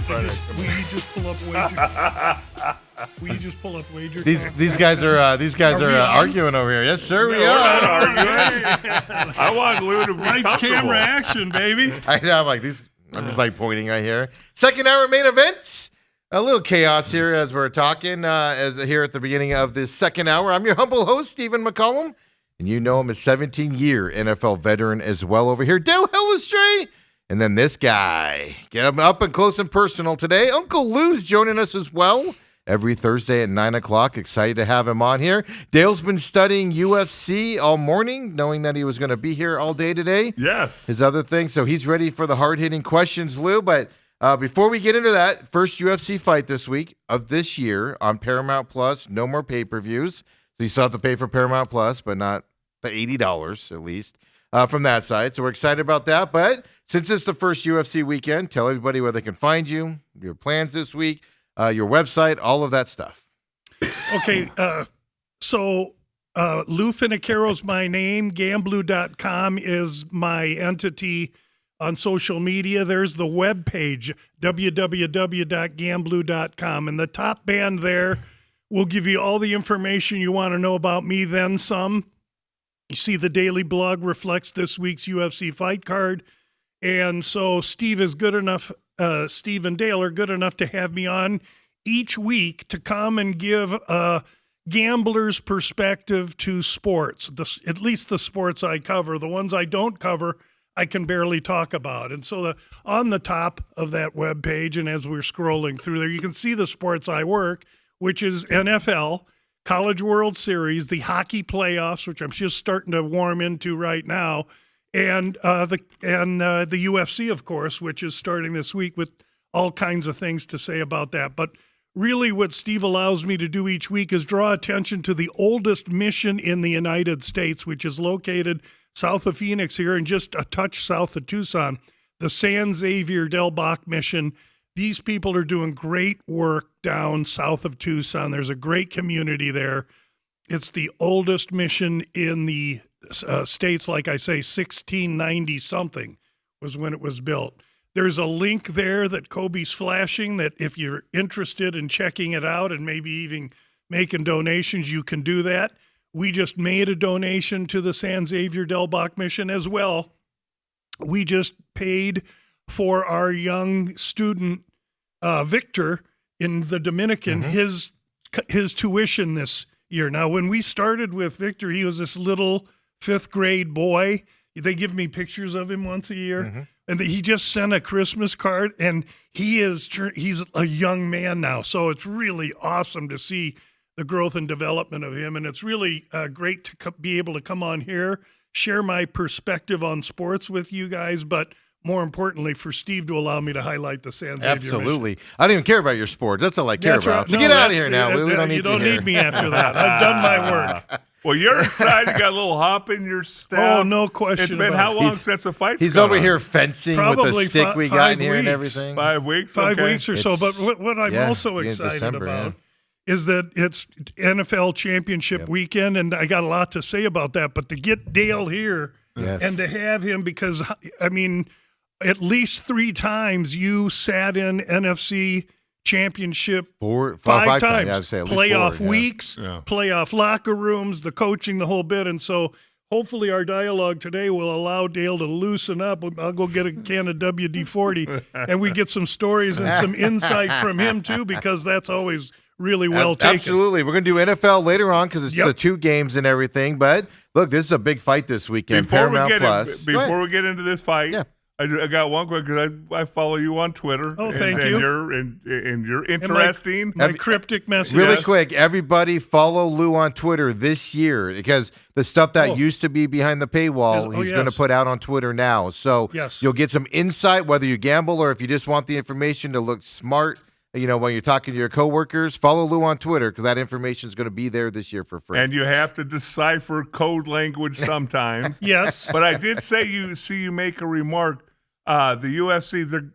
Will you just pull up wager? Will you just pull up wager? These guys are arguing over here. Yes, sir, we We're not are. arguing. I want Lou to be Lights, comfortable. camera, action, baby. I know. I'm just like pointing right here. Second hour main event. A little chaos here as we're talking here at the beginning of this second hour. I'm your humble host, Stephen McCollum, and you know him as 17-year NFL veteran as well over here, Dale Hellestrae. And then this guy, get him up and close and personal today. Uncle Lou's joining us as well every Thursday at 9 o'clock. Excited to have him on here. Dale's been studying UFC all morning, knowing that he was going to be here all day today. Yes. His other thing, so he's ready for the hard-hitting questions, Lou. But before we get into that, first UFC fight this week of this year on Paramount Plus. No more pay-per-views. So you still have to pay for Paramount Plus, but not the $80 at least from that side. So we're excited about that. But since it's the first UFC weekend, tell everybody where they can find you, your plans this week, your website, all of that stuff. Okay, so Lou Finicaro's my name. Gamblu.com is my entity on social media. There's the web page, www.gamblu.com. And the top band there will give you all the information you want to know about me, then some. You see the daily blog reflects this week's UFC fight card. And so Steve and Dale are good enough to have me on each week to come and give a gambler's perspective to sports, at least the sports I cover. The ones I don't cover, I can barely talk about. And so on the top of that webpage, and as we're scrolling through there, you can see the sports I work, which is NFL, College World Series, the hockey playoffs, which I'm just starting to warm into right now, and the UFC, of course, which is starting this week with all kinds of things to say about that. But really what Steve allows me to do each week is draw attention to the oldest mission in the United States, which is located south of Phoenix here and just a touch south of Tucson, the San Xavier Del Bac mission. These people are doing great work down south of Tucson. There's a great community there. It's the oldest mission in the States, like I say, 1690-something was when it was built. There's a link there that Kobe's flashing that if you're interested in checking it out and maybe even making donations, you can do that. We just made a donation to the San Xavier Del Bac mission as well. We just paid for our young student, Victor, in the Dominican, his tuition this year. Now, when we started with Victor, he was this little fifth grade boy. They give me pictures of him once a year. And he just sent a Christmas card, and he's a young man now. So it's really awesome to see the growth and development of him. And it's really great to be able to come on here, share my perspective on sports with you guys, but more importantly, for Steve to allow me to highlight the San Xavier Absolutely. mission. I don't even care about your sports. That's all I care about. So get out of here now, Lou. We don't need you don't need me after that. I've done my work. Well, you're excited. You got a little hop in your step. Oh, no question. It's been about how it. long since the fight's He's gone over on? here fencing Probably with the stick we got 5 in here and weeks. everything. 5 weeks? 5 Okay. weeks or so. But what I'm also in excited December, about is that it's NFL championship weekend, and I got a lot to say about that. But to get Dale here and to have him, because, I mean, at least 3 times you sat in NFC championship five times. Yeah, I'd say at least playoff 4, weeks, playoff locker rooms, the coaching, the whole bit. And so hopefully our dialogue today will allow Dale to loosen up. I'll go get a can of WD-40 and we get some stories and some insight from him too, because that's always really well taken. Absolutely. We're going to do NFL later on because it's the 2 games and everything. But look, this is a big fight this weekend. Before Paramount Plus. Before we get into this fight, I got one question because I follow you on Twitter. Oh, thank you. And you're interesting. My cryptic message. Really quick, everybody follow Lou on Twitter this year because the stuff that used to be behind the paywall, he's going to put out on Twitter now. So you'll get some insight, whether you gamble or if you just want the information to look smart. You know, when you're talking to your coworkers, follow Lou on Twitter because that information is going to be there this year for free. And you have to decipher code language sometimes. Yes. But I did say you make a remark. The UFC,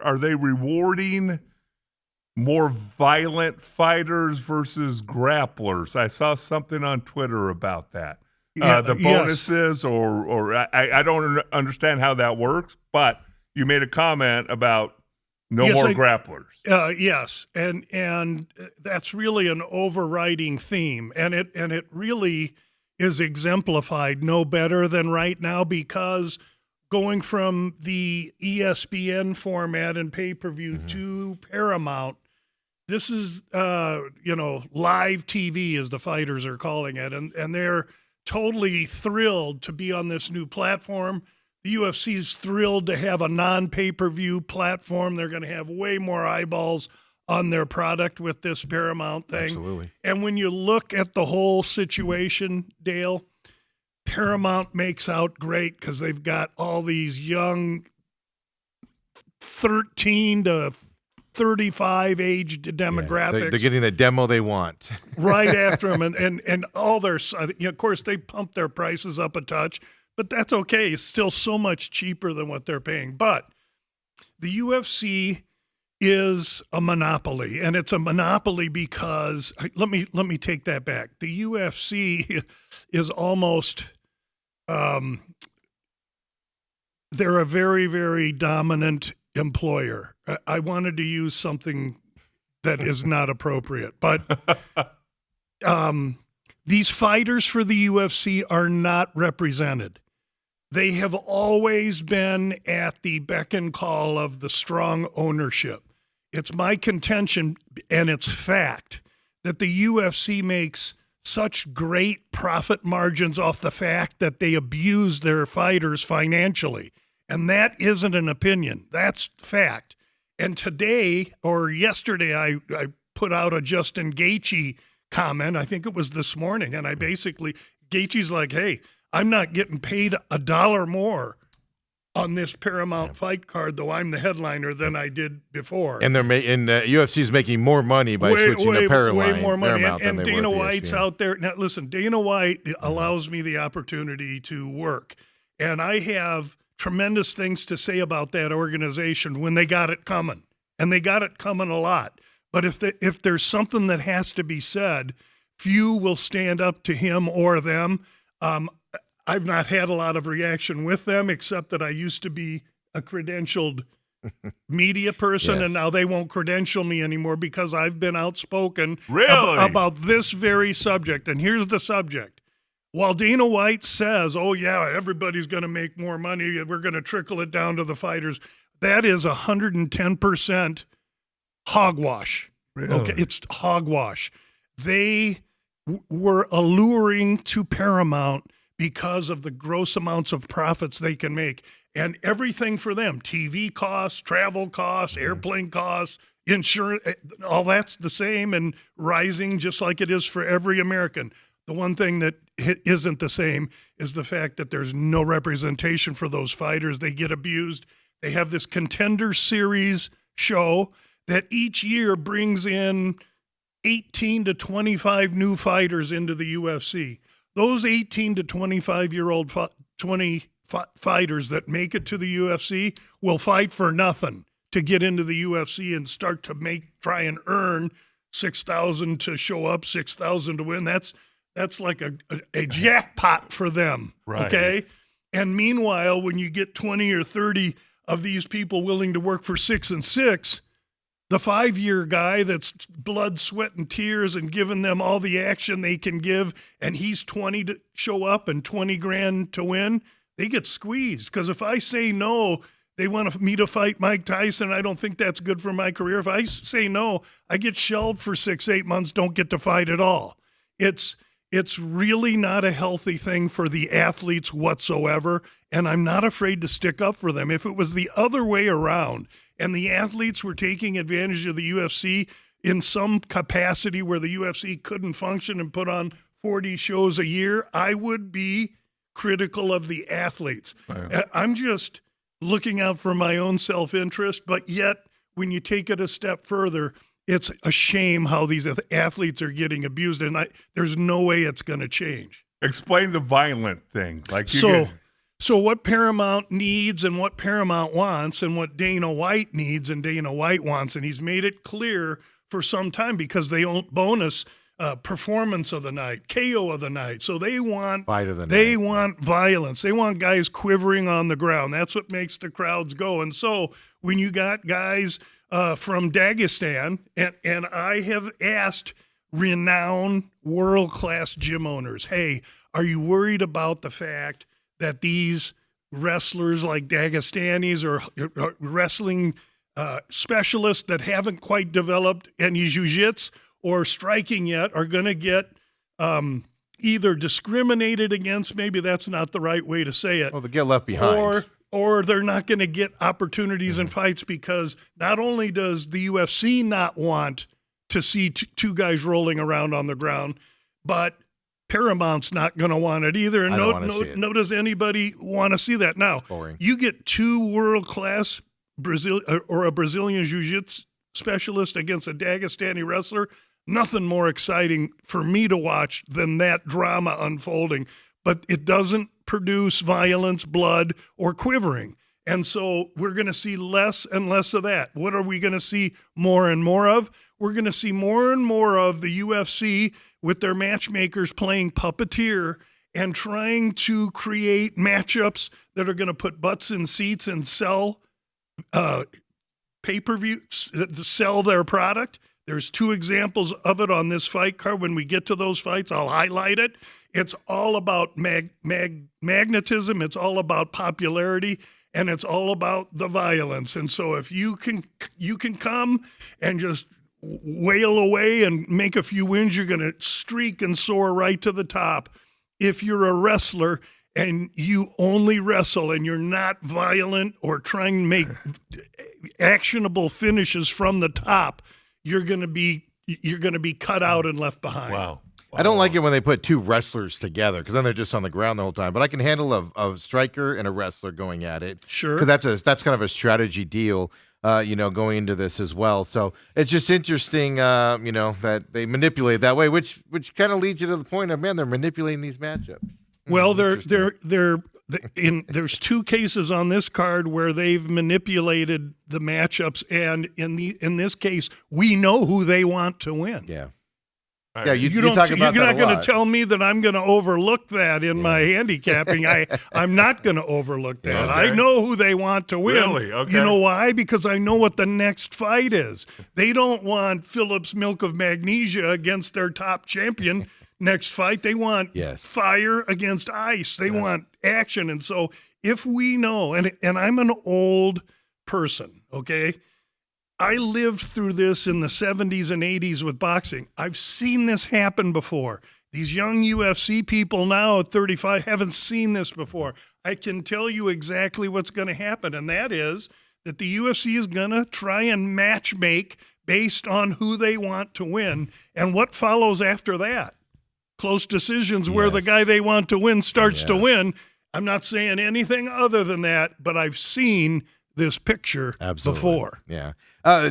are they rewarding more violent fighters versus grapplers? I saw something on Twitter about that. The bonuses or I don't understand how that works, but you made a comment about No more grapplers. Yes, and that's really an overriding theme, and it really is exemplified no better than right now, because going from the ESPN format and pay-per-view to Paramount, this is live TV, as the fighters are calling it, and they're totally thrilled to be on this new platform. The UFC is thrilled to have a non-pay-per-view platform. They're going to have way more eyeballs on their product with this Paramount thing. Absolutely. And when you look at the whole situation, Dale, Paramount makes out great because they've got all these young 13 to 35 age demographics. They're getting the demo they want. Right after them. And all their, of course, they pump their prices up a touch, but that's okay. It's still so much cheaper than what they're paying. But the UFC is a monopoly, and it's a monopoly because let me take that back. The UFC is almost they're a very, very dominant employer. I wanted to use something that is not appropriate, but these fighters for the UFC are not represented. They have always been at the beck and call of the strong ownership. It's my contention, and it's fact, that the UFC makes such great profit margins off the fact that they abuse their fighters financially. And that isn't an opinion. That's fact. And today or yesterday, I put out a Justin Gaethje comment. I think it was this morning. And I basically, Gaethje's like, hey, I'm not getting paid $1 more on this Paramount fight card, though I'm the headliner, than I did before. And UFC's making more money by switching to Paramount. Way more money. And Dana White's out there. Now, listen, Dana White allows me the opportunity to work. And I have tremendous things to say about that organization when they got it coming. And they got it coming a lot. But if there's something that has to be said, few will stand up to him or them. I've not had a lot of reaction with them, except that I used to be a credentialed media person, Yes. and now they won't credential me anymore because I've been outspoken Really? about this very subject. And here's the subject. While Dana White says, oh, yeah, everybody's going to make more money, we're going to trickle it down to the fighters, that is 110% hogwash. Really? Okay, it's hogwash. They were alluring to Paramount because of the gross amounts of profits they can make. And everything for them, TV costs, travel costs, airplane costs, insurance, all that's the same and rising just like it is for every American. The one thing that isn't the same is the fact that there's no representation for those fighters. They get abused. They have this Contender Series show that each year brings in 18 to 25 new fighters into the UFC. Those 18 to 25-year-old fighters that make it to the UFC will fight for nothing to get into the UFC and start to try and earn $6,000 to show up, $6,000 to win. That's like a jackpot for them, Right. okay? And meanwhile, when you get 20 or 30 of these people willing to work for 6 and 6, the 5-year guy that's blood, sweat, and tears and giving them all the action they can give, and he's 20 to show up and 20 grand to win, they get squeezed. Because if I say no, they want me to fight Mike Tyson. I don't think that's good for my career. If I say no, I get shelved for 6-8 months, don't get to fight at all. It's really not a healthy thing for the athletes whatsoever, and I'm not afraid to stick up for them. If it was the other way around and the athletes were taking advantage of the UFC in some capacity where the UFC couldn't function and put on 40 shows a year, I would be critical of the athletes. Right. I'm just looking out for my own self-interest, but yet when you take it a step further, it's a shame how these athletes are getting abused, and there's no way it's going to change. Explain the violent thing. So what Paramount needs and what Paramount wants and what Dana White needs and Dana White wants, and he's made it clear for some time because they own bonus performance of the night, KO of the night. So they want Fight of the they night. want violence. They want guys quivering on the ground. That's what makes the crowds go. And so when you got guys from Dagestan, and I have asked renowned world-class gym owners, hey, are you worried about the fact that these wrestlers like Dagestanis or wrestling specialists that haven't quite developed any jiu-jitsu or striking yet are going to get either discriminated against, maybe that's not the right way to say it. Well, they get left behind. Or they're not going to get opportunities in fights because not only does the UFC not want to see two guys rolling around on the ground, but Paramount's not going to want it either. And no does anybody want to see that. Now, you get two world-class a Brazilian jiu-jitsu specialist against a Dagestani wrestler, nothing more exciting for me to watch than that drama unfolding. But it doesn't produce violence, blood, or quivering. And so we're going to see less and less of that. What are we going to see more and more of? We're going to see more and more of the UFC with their matchmakers playing puppeteer and trying to create matchups that are going to put butts in seats and sell pay-per-view, sell their product. There's two examples of it on this fight card. When we get to those fights, I'll highlight it. It's all about magnetism. It's all about popularity, and it's all about the violence. And so if you can come and just wail away and make a few wins, you're going to streak and soar right to the top. If you're a wrestler and you only wrestle and you're not violent or trying to make actionable finishes from the top, you're going to be cut out and left behind. Wow. I don't like it when they put two wrestlers together because then they're just on the ground the whole time. But I can handle a striker and a wrestler going at it. Sure. Because that's kind of a strategy deal, going into this as well. So it's just interesting, that they manipulate that way, which kind of leads you to the point of, man, they're manipulating these matchups. Well, there's two cases on this card where they've manipulated the matchups, and in this case, we know who they want to win. Yeah. Right. Yeah, you're not going to tell me that I'm going to overlook that in my handicapping. I'm not going to overlook that. Okay. I know who they want to win. Really? Okay. You know why? Because I know what the next fight is. They don't want Phillips Milk of Magnesia against their top champion next fight. They want fire against ice. They want action. And so if we know, and I'm an old person, okay? I lived through this in the 70s and 80s with boxing. I've seen this happen before. These young UFC people now at 35 haven't seen this before. I can tell you exactly what's going to happen, and that is that the UFC is going to try and match make based on who they want to win. And what follows after that? Close decisions where the guy they want to win starts to win. I'm not saying anything other than that, but I've seen this picture before. Yeah.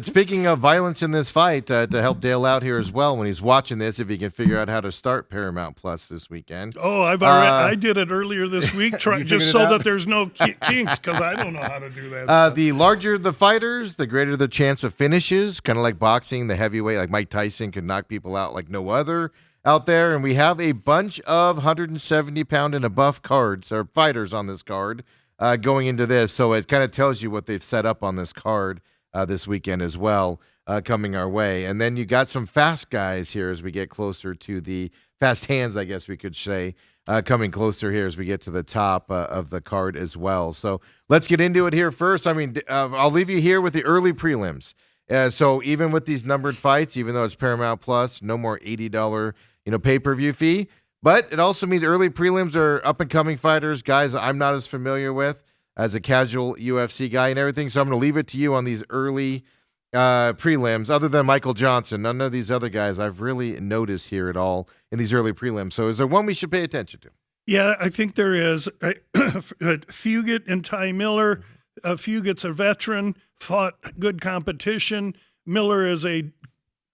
Speaking of violence in this fight, to help Dale out here as well when he's watching this, if he can figure out how to start Paramount Plus this weekend. Oh, I did it earlier this week, just so that there's no kinks, because I don't know how to do that. The larger the fighters, the greater the chance of finishes, kind of like boxing, the heavyweight, like Mike Tyson can knock people out like no other out there. And we have a bunch of 170-pound and above cards or fighters on this card going into this. So it kind of tells you what they've set up on this card this weekend as well, coming our way. And then you got some fast guys here as we get closer to the fast hands, I guess we could say, coming closer here as we get to the top of the card as well. So let's get into it here first. I mean, I'll leave you here with the early prelims. So even with these numbered fights, even though it's Paramount Plus, no more $80, pay-per-view fee. But it also means early prelims are up-and-coming fighters, guys I'm not as familiar with as a casual UFC guy and everything. So I'm going to leave it to you on these early prelims, other than Michael Johnson. None of these other guys I've really noticed here at all in these early prelims. So is there one we should pay attention to? Yeah, I think there is. Fugit and Ty Miller. Fugit's a veteran, fought good competition. Miller is a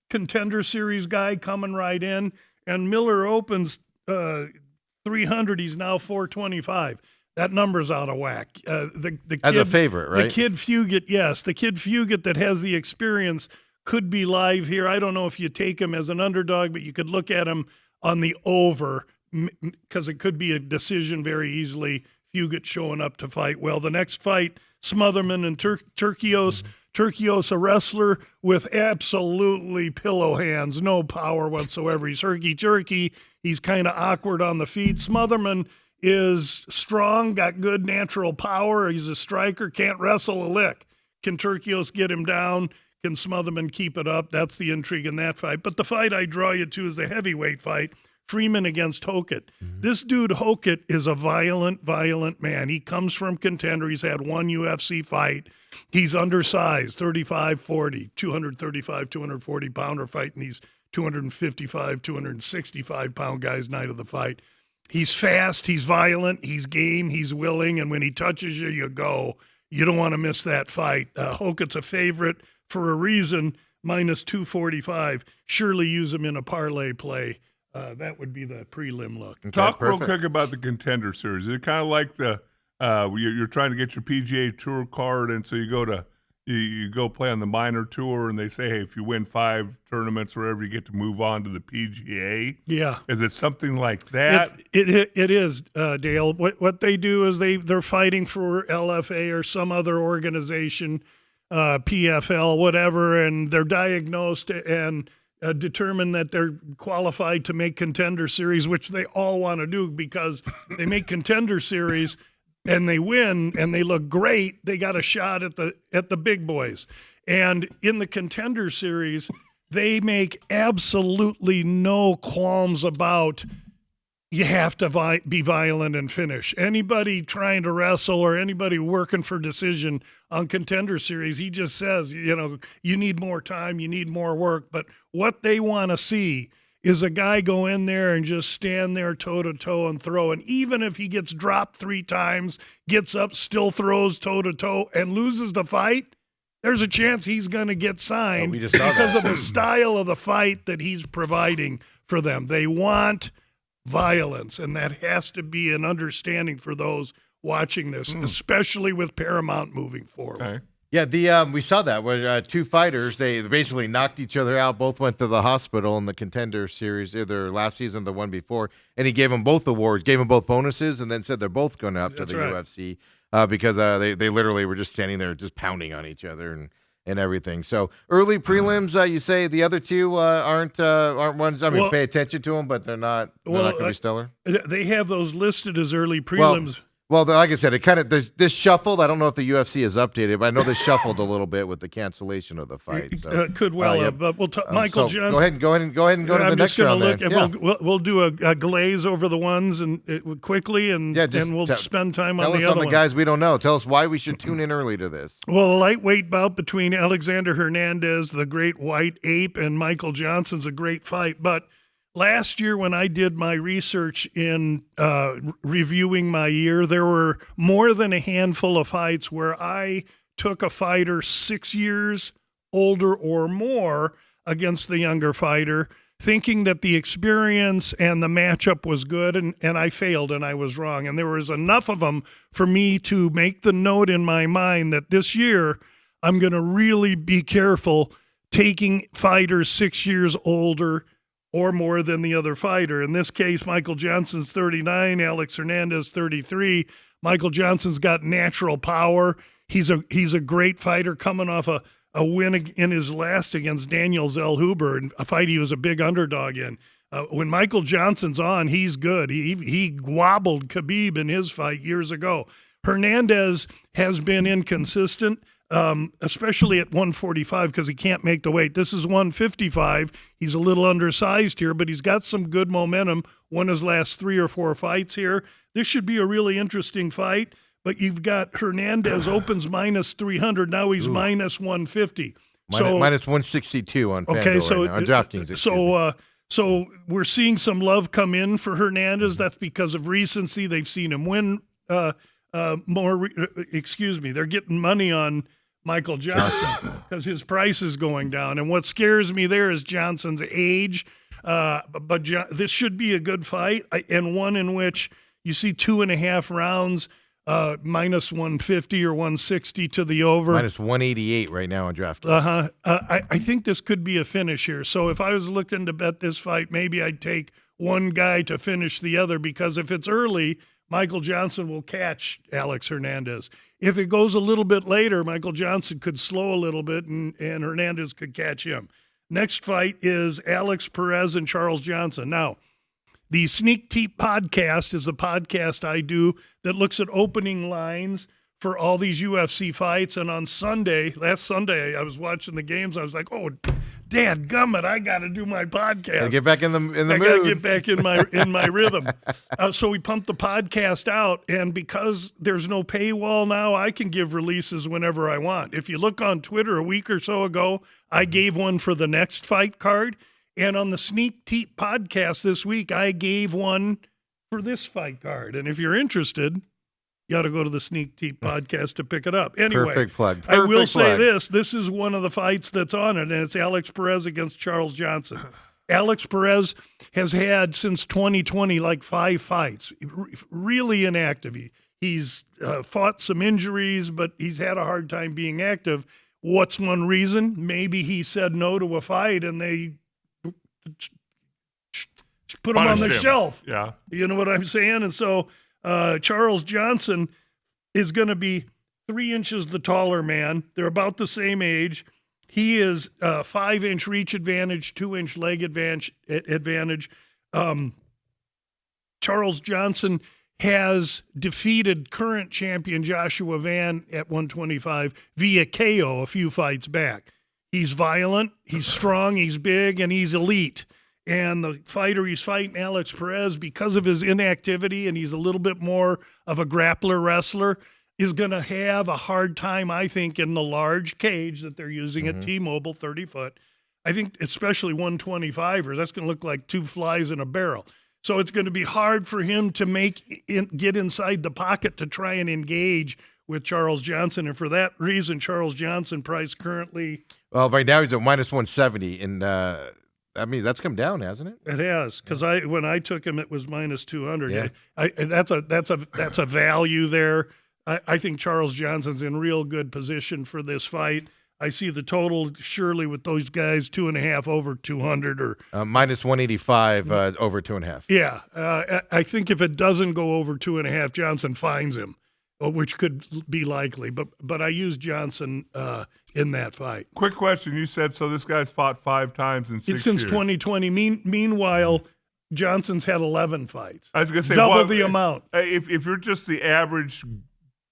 contender series guy coming right in. And Miller opens 300. He's now 425. That number's out of whack. The kid, as a favorite, right? The kid Fugit, yes. The kid Fugit that has the experience could be live here. I don't know if you take him as an underdog, but you could look at him on the over because it could be a decision very easily. Fugit showing up to fight well. The next fight, Smotherman and Turkios. Turkios, a wrestler with absolutely pillow hands, no power whatsoever. He's herky-jerky. He's kind of awkward on the feet. Smotherman is strong, got good natural power. He's a striker, can't wrestle a lick. Can Turkios get him down? Can Smotherman keep it up? That's the intrigue in that fight. But the fight I draw you to is the heavyweight fight, Freeman against Hokett. This dude, Hokett, is a violent man. He comes from Contender. He's had one UFC fight. He's undersized, 35-40, 235, 240-pounder fighting these 255, 265-pound guys night of the fight. He's fast, he's violent, he's game, he's willing, and when he touches you, you go. You don't want to miss that fight. Hokett's a favorite for a reason, minus 245. Surely use him in a parlay play. That would be the prelim look. Okay, Talk real quick about the Contender Series. Is it kind of like the you're trying to get your PGA Tour card, and so you go play on the minor tour, and they say, hey, if you win 5 tournaments or whatever, you get to move on to the PGA. Yeah. Is it something like that? It is, Dale. What they do is they're fighting for LFA or some other organization, PFL, whatever, and they're diagnosed and determine that they're qualified to make Contender Series, which they all want to do because they make Contender Series and they win and they look great. They got a shot at the big boys. And in the Contender Series, they make absolutely no qualms about you have to be violent and finish. Anybody trying to wrestle or anybody working for decision on Contender Series, he just says, you need more time, you need more work. But what they want to see is a guy go in there and just stand there toe-to-toe and throw. And even if he gets dropped 3 times, gets up, still throws toe-to-toe, and loses the fight, there's a chance he's going to get signed because of the style of the fight that he's providing for them. They want violence, and that has to be an understanding for those watching this, especially with Paramount moving forward. Okay. Yeah, we saw that where 2 fighters, they basically knocked each other out. Both went to the hospital in the Contender Series, either last season or the one before, and he gave them both awards, gave them both bonuses, and then said they're both going up to the UFC because they literally were just standing there just pounding on each other and everything. So early prelims, you say the other 2 aren't ones. I mean, pay attention to them, but they're not going to be stellar. They have those listed as early prelims. Well, like I said, it kind of this shuffled. I don't know if the UFC has updated, but I know this shuffled a little bit with the cancellation of the fight. So. Could well have. But we'll talk. Michael Johnson. Go ahead and go to the next round. I'm just going to look. We'll do a glaze over the ones and quickly, and we'll spend time on the other ones. Tell us on the guys we don't know. Tell us why we should tune in early to this. Well, a lightweight bout between Alexander Hernandez, the great white ape, and Michael Johnson's a great fight, but. Last year, when I did my research in reviewing my year, there were more than a handful of fights where I took a fighter 6 years older or more against the younger fighter, thinking that the experience and the matchup was good, and I failed and I was wrong. And there was enough of them for me to make the note in my mind that this year I'm going to really be careful taking fighters 6 years older or more than the other fighter. In this case, Michael Johnson's 39, Alex Hernandez 33. Michael Johnson's got natural power. He's a great fighter coming off a win in his last against Daniel Zellhuber, a fight he was a big underdog in. When Michael Johnson's on, he's good. He wobbled Khabib in his fight years ago. Hernandez has been inconsistent. Especially at 145 because he can't make the weight. This is 155. He's a little undersized here, but he's got some good momentum. Won his last 3 or 4 fights here. This should be a really interesting fight, but you've got Hernandez opens minus 300. Now he's minus 150. Minus 162 on FanDuel right now, on DraftKings. So we're seeing some love come in for Hernandez. That's because of recency. They've seen him win more. They're getting money on Michael Johnson because his price is going down. And what scares me there is Johnson's age. But this should be a good fight, and one in which you see 2.5 rounds, minus 150 or 160 to the over. Minus 188 right now on DraftKings. I think this could be a finish here. So if I was looking to bet this fight, maybe I'd take one guy to finish the other, because if it's early, Michael Johnson will catch Alex Hernandez. If it goes a little bit later, Michael Johnson could slow a little bit and Hernandez could catch him. Next fight is Alex Perez and Charles Johnson. Now, the Sneak Teep podcast is a podcast I do that looks at opening lines for all these UFC fights. And on last Sunday, I was watching the games. I was like, oh, dadgummit, I got to do my podcast. Gotta get back in the mood. I got to get back in my rhythm. So we pumped the podcast out. And because there's no paywall now, I can give releases whenever I want. If you look on Twitter a week or so ago, I gave one for the next fight card. And on the Sneak Teep podcast this week, I gave one for this fight card. And if you're interested, you got to go to the Sneak Teep podcast to pick it up. Anyway, Perfect plug. I will Perfect say plug. this is one of the fights that's on it, and it's Alex Perez against Charles Johnson. Alex Perez has had since 2020 like 5 fights, really inactive. He's fought some injuries, but he's had a hard time being active. What's one reason? Maybe he said no to a fight, and they put him on the shelf. Yeah. You know what I'm saying? And so Charles Johnson is going to be 3 inches the taller man. They're about the same age. He is 5-inch reach advantage, 2-inch leg advantage. Charles Johnson has defeated current champion Joshua Van at 125 via KO a few fights back. He's violent, he's strong, he's big, and he's elite. And the fighter he's fighting, Alex Perez, because of his inactivity and he's a little bit more of a grappler wrestler, is going to have a hard time, I think, in the large cage that they're using at T-Mobile, 30-foot. I think especially 125ers, that's going to look like 2 flies in a barrel. So it's going to be hard for him to get inside the pocket to try and engage with Charles Johnson. And for that reason, Charles Johnson price currently... Well, right now he's at minus 170, and I mean that's come down, hasn't it? It has, because when I took him, it was minus 200. Yeah. That's a value there. I think Charles Johnson's in real good position for this fight. I see the total surely with those guys 2.5 over 200 or minus 185 over 2.5. Yeah, I think if it doesn't go over 2.5, Johnson finds him, which could be likely. But I use Johnson in that fight. Quick question. You said, so this guy's fought 5 times in 6 years. It's since 2020. Meanwhile, Johnson's had 11 fights. I was going to say, double the amount. If you're just the average,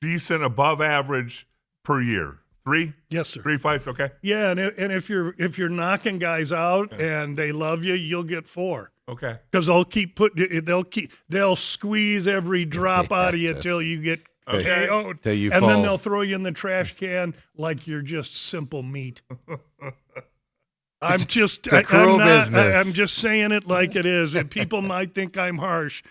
decent, above average per year, 3? Yes, sir. 3 fights, okay. Yeah, and if you're knocking guys out and they love you, you'll get 4. Okay. Because they'll squeeze every drop out of you till you get KO'd. Till you and fall. then they'll throw you in the trash can like you're just simple meat. I'm just I'm just saying it like it is. And people might think I'm harsh.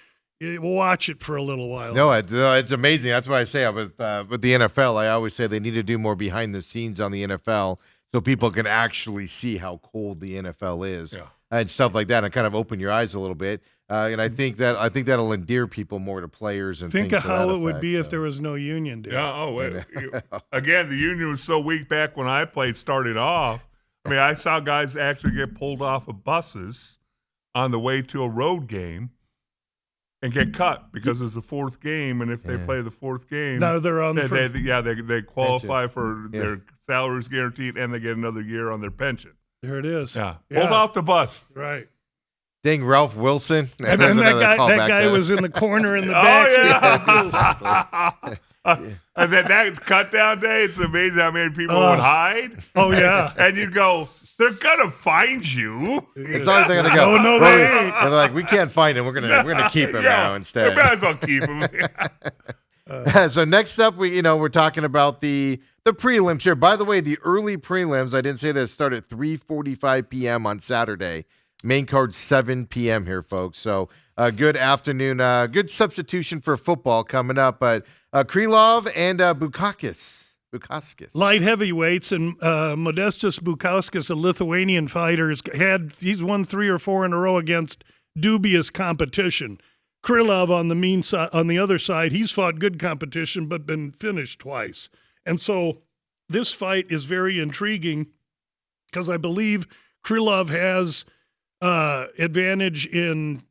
Watch it for a little while. No, it's amazing. That's why I say with the NFL, I always say they need to do more behind the scenes on the NFL so people can actually see how cold the NFL is and stuff like that, and kind of open your eyes a little bit. And I think that'll endear people more to players and think things of how it would be if there was no union. Dude. Yeah. Oh, wait. Again, the union was so weak back when I played. Started off. I mean, I saw guys actually get pulled off of buses on the way to a road game and get cut because it's the 4th game, and if they play the 4th game, now they're on they qualify for their salaries guaranteed, and they get another year on their pension. There it is. Yeah, pulled off the bus. Right. Dang, Ralph Wilson. And then that guy was in the corner in the back. And then that cut down day, it's amazing how many people would hide. Oh yeah, and you'd go, they're gonna find you. It's all they're gonna go. Oh no, they ain't. They're like, we can't find him. We're gonna keep him now instead. We might as well keep him. So next up, we're talking about the prelims here. By the way, the early prelims, I didn't say that, start at 3:45 p.m. on Saturday. Main card 7 p.m. here, folks. So good afternoon. Good substitution for football coming up. But Krylov and Bukauskas. Light heavyweights, and Modestas Bukauskas, a Lithuanian fighter, he's won 3 or 4 in a row against dubious competition. Krylov on the other side, he's fought good competition but been finished twice. And so this fight is very intriguing because I believe Krylov has advantage in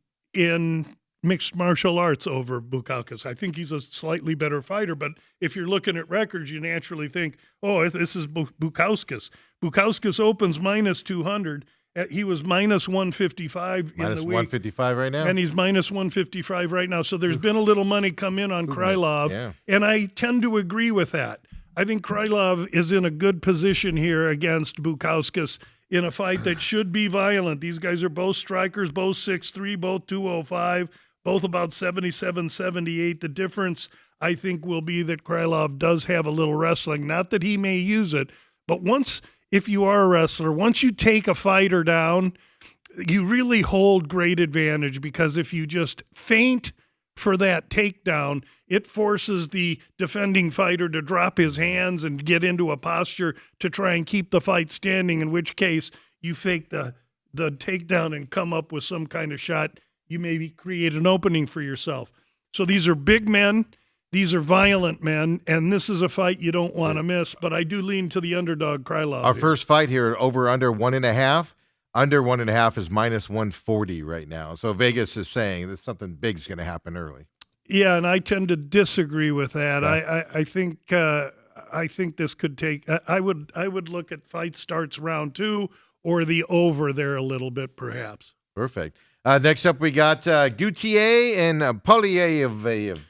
mixed martial arts over Bukauskas. I think he's a slightly better fighter, but if you're looking at records, you naturally think, oh, this is Bukauskas. Bukauskas opens minus 200. He was minus 155 in Minus the week. 155 right now? And he's minus 155 right now. So there's been a little money come in on Krylov, yeah. and I tend to agree with that. I think Krylov is in a good position here against Bukauskas in a fight that should be violent. These guys are both strikers, both 6'3", both 205, both about 77, 78. The difference, I think, will be that Krylov does have a little wrestling. Not that he may use it, but if you are a wrestler, once you take a fighter down, you really hold great advantage, because if you just feint for that takedown, it forces the defending fighter to drop his hands and get into a posture to try and keep the fight standing, in which case you fake the takedown and come up with some kind of shot. You maybe create an opening for yourself. So these are big men. These are violent men, and this is a fight you don't want to miss, but I do lean to the underdog Krylov. Our first fight here, over under 1.5. Under 1.5 is minus 140 right now. So Vegas is saying that something big's going to happen early. Yeah, and I tend to disagree with that. Yeah. I think this could take. I would look at fight starts round 2 or the over there a little bit, perhaps. Perfect. Next up, we got Gautier and Polyev.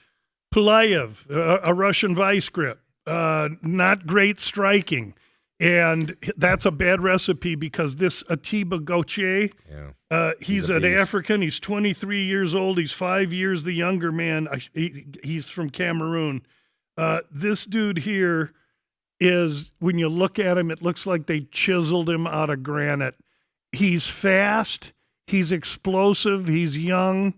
Pulayev, a Russian vice grip, not great striking. And that's a bad recipe, because this Atiba Gautier, he's an African. He's 23 years old. He's 5 years the younger man. He's from Cameroon. This dude here is, when you look at him, it looks like they chiseled him out of granite. He's fast. He's explosive. He's young.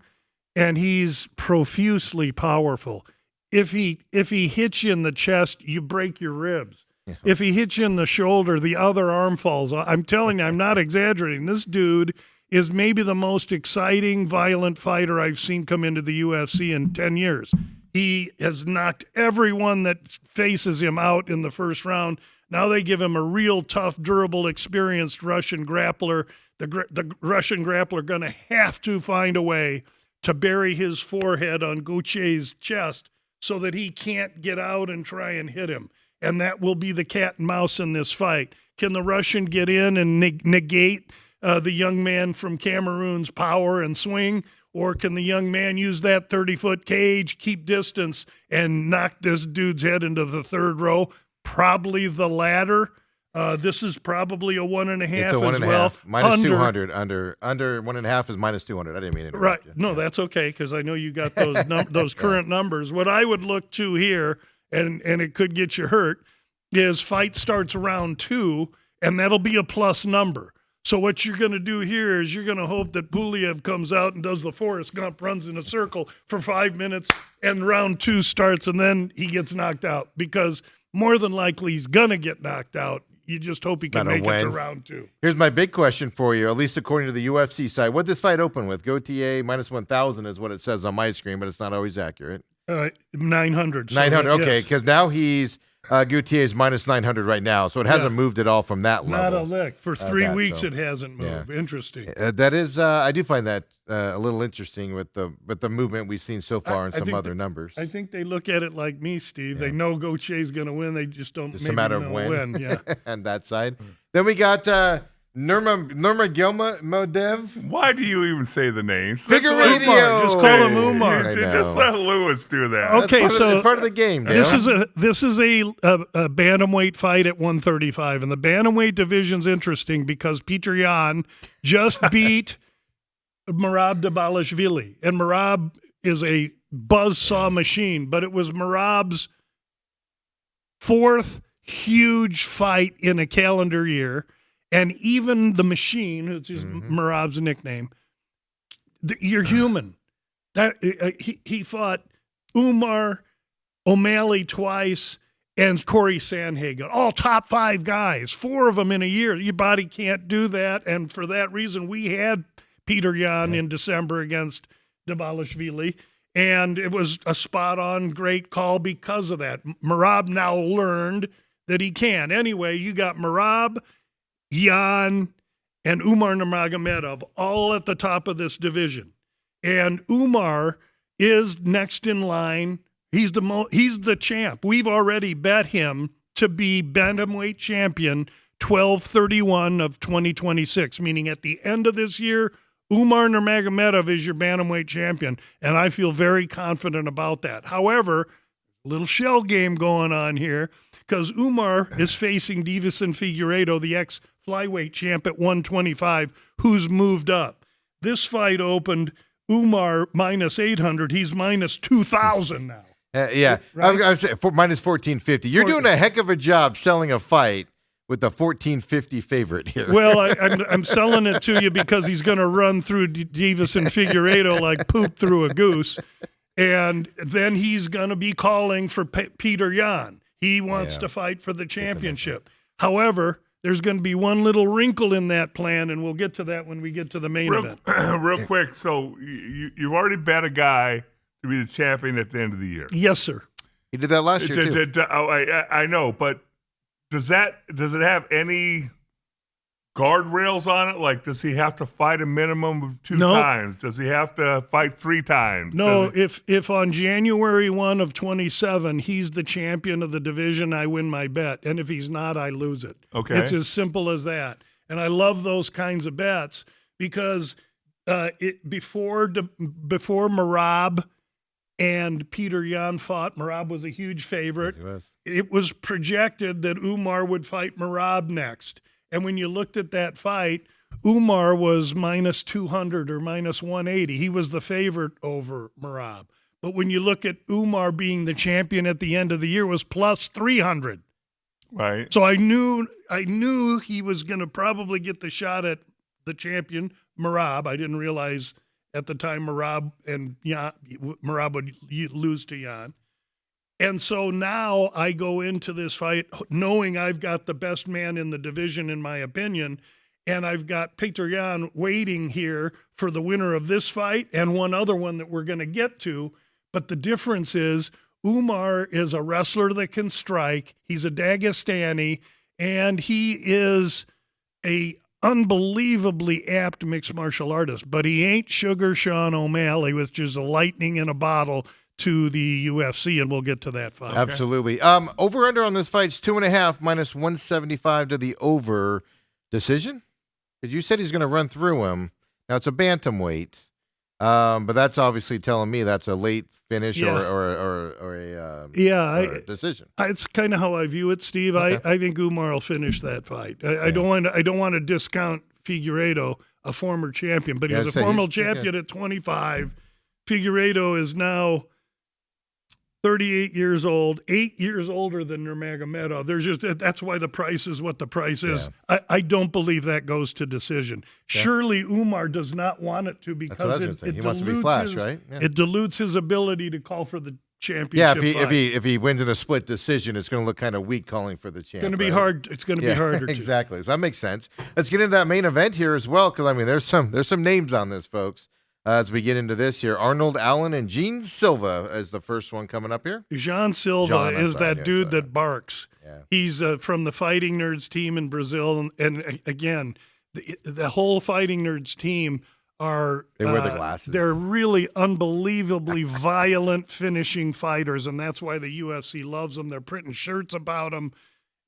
And he's profusely powerful. If he hits you in the chest, you break your ribs. Yeah. If he hits you in the shoulder, the other arm falls off. I'm telling you, I'm not exaggerating. This dude is maybe the most exciting, violent fighter I've seen come into the UFC in 10 years. He has knocked everyone that faces him out in the first round. Now they give him a real tough, durable, experienced Russian grappler. The Russian grappler going to have to find a way to bury his forehead on Gautier's chest so that he can't get out and try and hit him. And that will be the cat and mouse in this fight. Can the Russian get in and negate the young man from Cameroon's power and swing? Or can the young man use that 30-foot cage, keep distance, and knock this dude's head into the third row? Probably the latter. This is probably a 1.5 it's a 1.5. as well. Minus 200. Under 1.5 is minus 200. I didn't mean to interrupt you. No, that's okay, because I know you got those those current numbers. What I would look to here, and it could get you hurt, is fight starts round 2, and that'll be a plus number. So what you're going to do here is you're going to hope that Pulyev comes out and does the Forrest Gump, runs in a circle for 5 minutes, and round 2 starts, and then he gets knocked out, because more than likely he's going to get knocked out. You just hope he can make it to round 2. Here's my big question for you, at least according to the UFC site. What did this fight open with? Gautier minus 1,000 is what it says on my screen, but it's not always accurate. 900. 900, okay, because now he's Gautier's minus 900 right now, so it hasn't moved at all from that level. Not a lick. For 3 weeks it hasn't moved. Yeah. Interesting. That is, I do find that a little interesting with the movement we've seen so far in some other numbers. I think they look at it like me, Steve. Yeah. They know Gautier's going to win. They just don't. It's a matter of when. Yeah. On that side. Then we got Nurmagomedov. Why do you even say the names? Figueiredo. Just call him Umar. Just let Lewis do that. Okay, it's part of the game. This is a bantamweight fight at 135, and the bantamweight division's interesting because Peter Yan just beat Merab Dvalishvili, and Merab is a buzzsaw machine, but it was Merab's 4th huge fight in a calendar year. And even the machine, which is Merab's nickname, you're human. That he fought Umar, O'Malley twice, and Corey Sandhagen, all top 5 guys, 4 of them in a year. Your body can't do that, and for that reason, we had Peter Yan in December against Dvalishvili, and it was a spot-on great call because of that. Merab now learned that he can. Anyway, you got Merab, Yan, and Umar Nurmagomedov all at the top of this division. And Umar is next in line. He's the champ. We've already bet him to be bantamweight champion 12/31 of 2026, meaning at the end of this year, Umar Nurmagomedov is your bantamweight champion, and I feel very confident about that. However, a little shell game going on here because Umar is facing VSIN Figueiredo, the ex-flyweight champ at 125, who's moved up. This fight opened Umar minus 800. He's minus 2,000 now. Yeah, Right? I was saying minus 1450. You're doing a heck of a job selling a fight with the 1450 favorite here. Well, I'm selling it to you because he's going to run through Davis and Figueiredo like poop through a goose, and then he's going to be calling for Peter Yan. He wants to fight for the championship. However, there's going to be one little wrinkle in that plan, and we'll get to that when we get to the main event. Real quick, so you've already bet a guy to be the champion at the end of the year. Yes, sir. He did that last year, too. I know, but does it have any guardrails on it? Like, does he have to fight a minimum of 2 times? Does he have to fight 3 times? No, if on January 1 of 27 he's the champion of the division, I win my bet. And if he's not, I lose it. Okay. It's as simple as that. And I love those kinds of bets because before Merab and Peter Yan fought, Merab was a huge favorite. It was projected that Umar would fight Merab next. And when you looked at that fight, Umar was minus 200 or minus 180. He was the favorite over Merab. But when you look at Umar being the champion at the end of the year, it was plus 300. Right. So I knew he was going to probably get the shot at the champion, Merab. I didn't realize at the time Merab would lose to Yan. And so now I go into this fight knowing I've got the best man in the division, in my opinion, and I've got Peter Yan waiting here for the winner of this fight and one other one that we're going to get to. But the difference is Umar is a wrestler that can strike. He's a Dagestani, and he is a unbelievably apt mixed martial artist. But he ain't Sugar Sean O'Malley, which is a lightning in a bottle to the UFC, and we'll get to that fight. Absolutely. Over under on this fight's 2.5 minus 175 to the over decision. Because you said he's going to run through him. Now it's a bantamweight, but that's obviously telling me that's a late finish or a decision. It's kind of how I view it, Steve. Okay. I think Umar will finish that fight. I don't want to discount Figueiredo, a former champion, but he's a former champion at 25. Figueiredo is now 38 years old, 8 years older than Nurmagomedov. That's why the price is what the price is. I don't believe that goes to decision. Yeah. Surely Umar does not want it to because it dilutes his ability to call for the championship. Yeah, if he wins in a split decision, it's going to look kind of weak calling for the champ. It's going to be hard. It's going to be harder. Exactly. So that makes sense. Let's get into that main event here as well, because I mean, there's some names on this, folks. As we get into this here, Arnold Allen and Gene Silva is the first one coming up here. Jean Silva is that dude that barks. Yeah. He's from the Fighting Nerds team in Brazil. And again, the whole Fighting Nerds team are they wear the glasses. They're really unbelievably violent finishing fighters, and that's why the UFC loves them. They're printing shirts about them.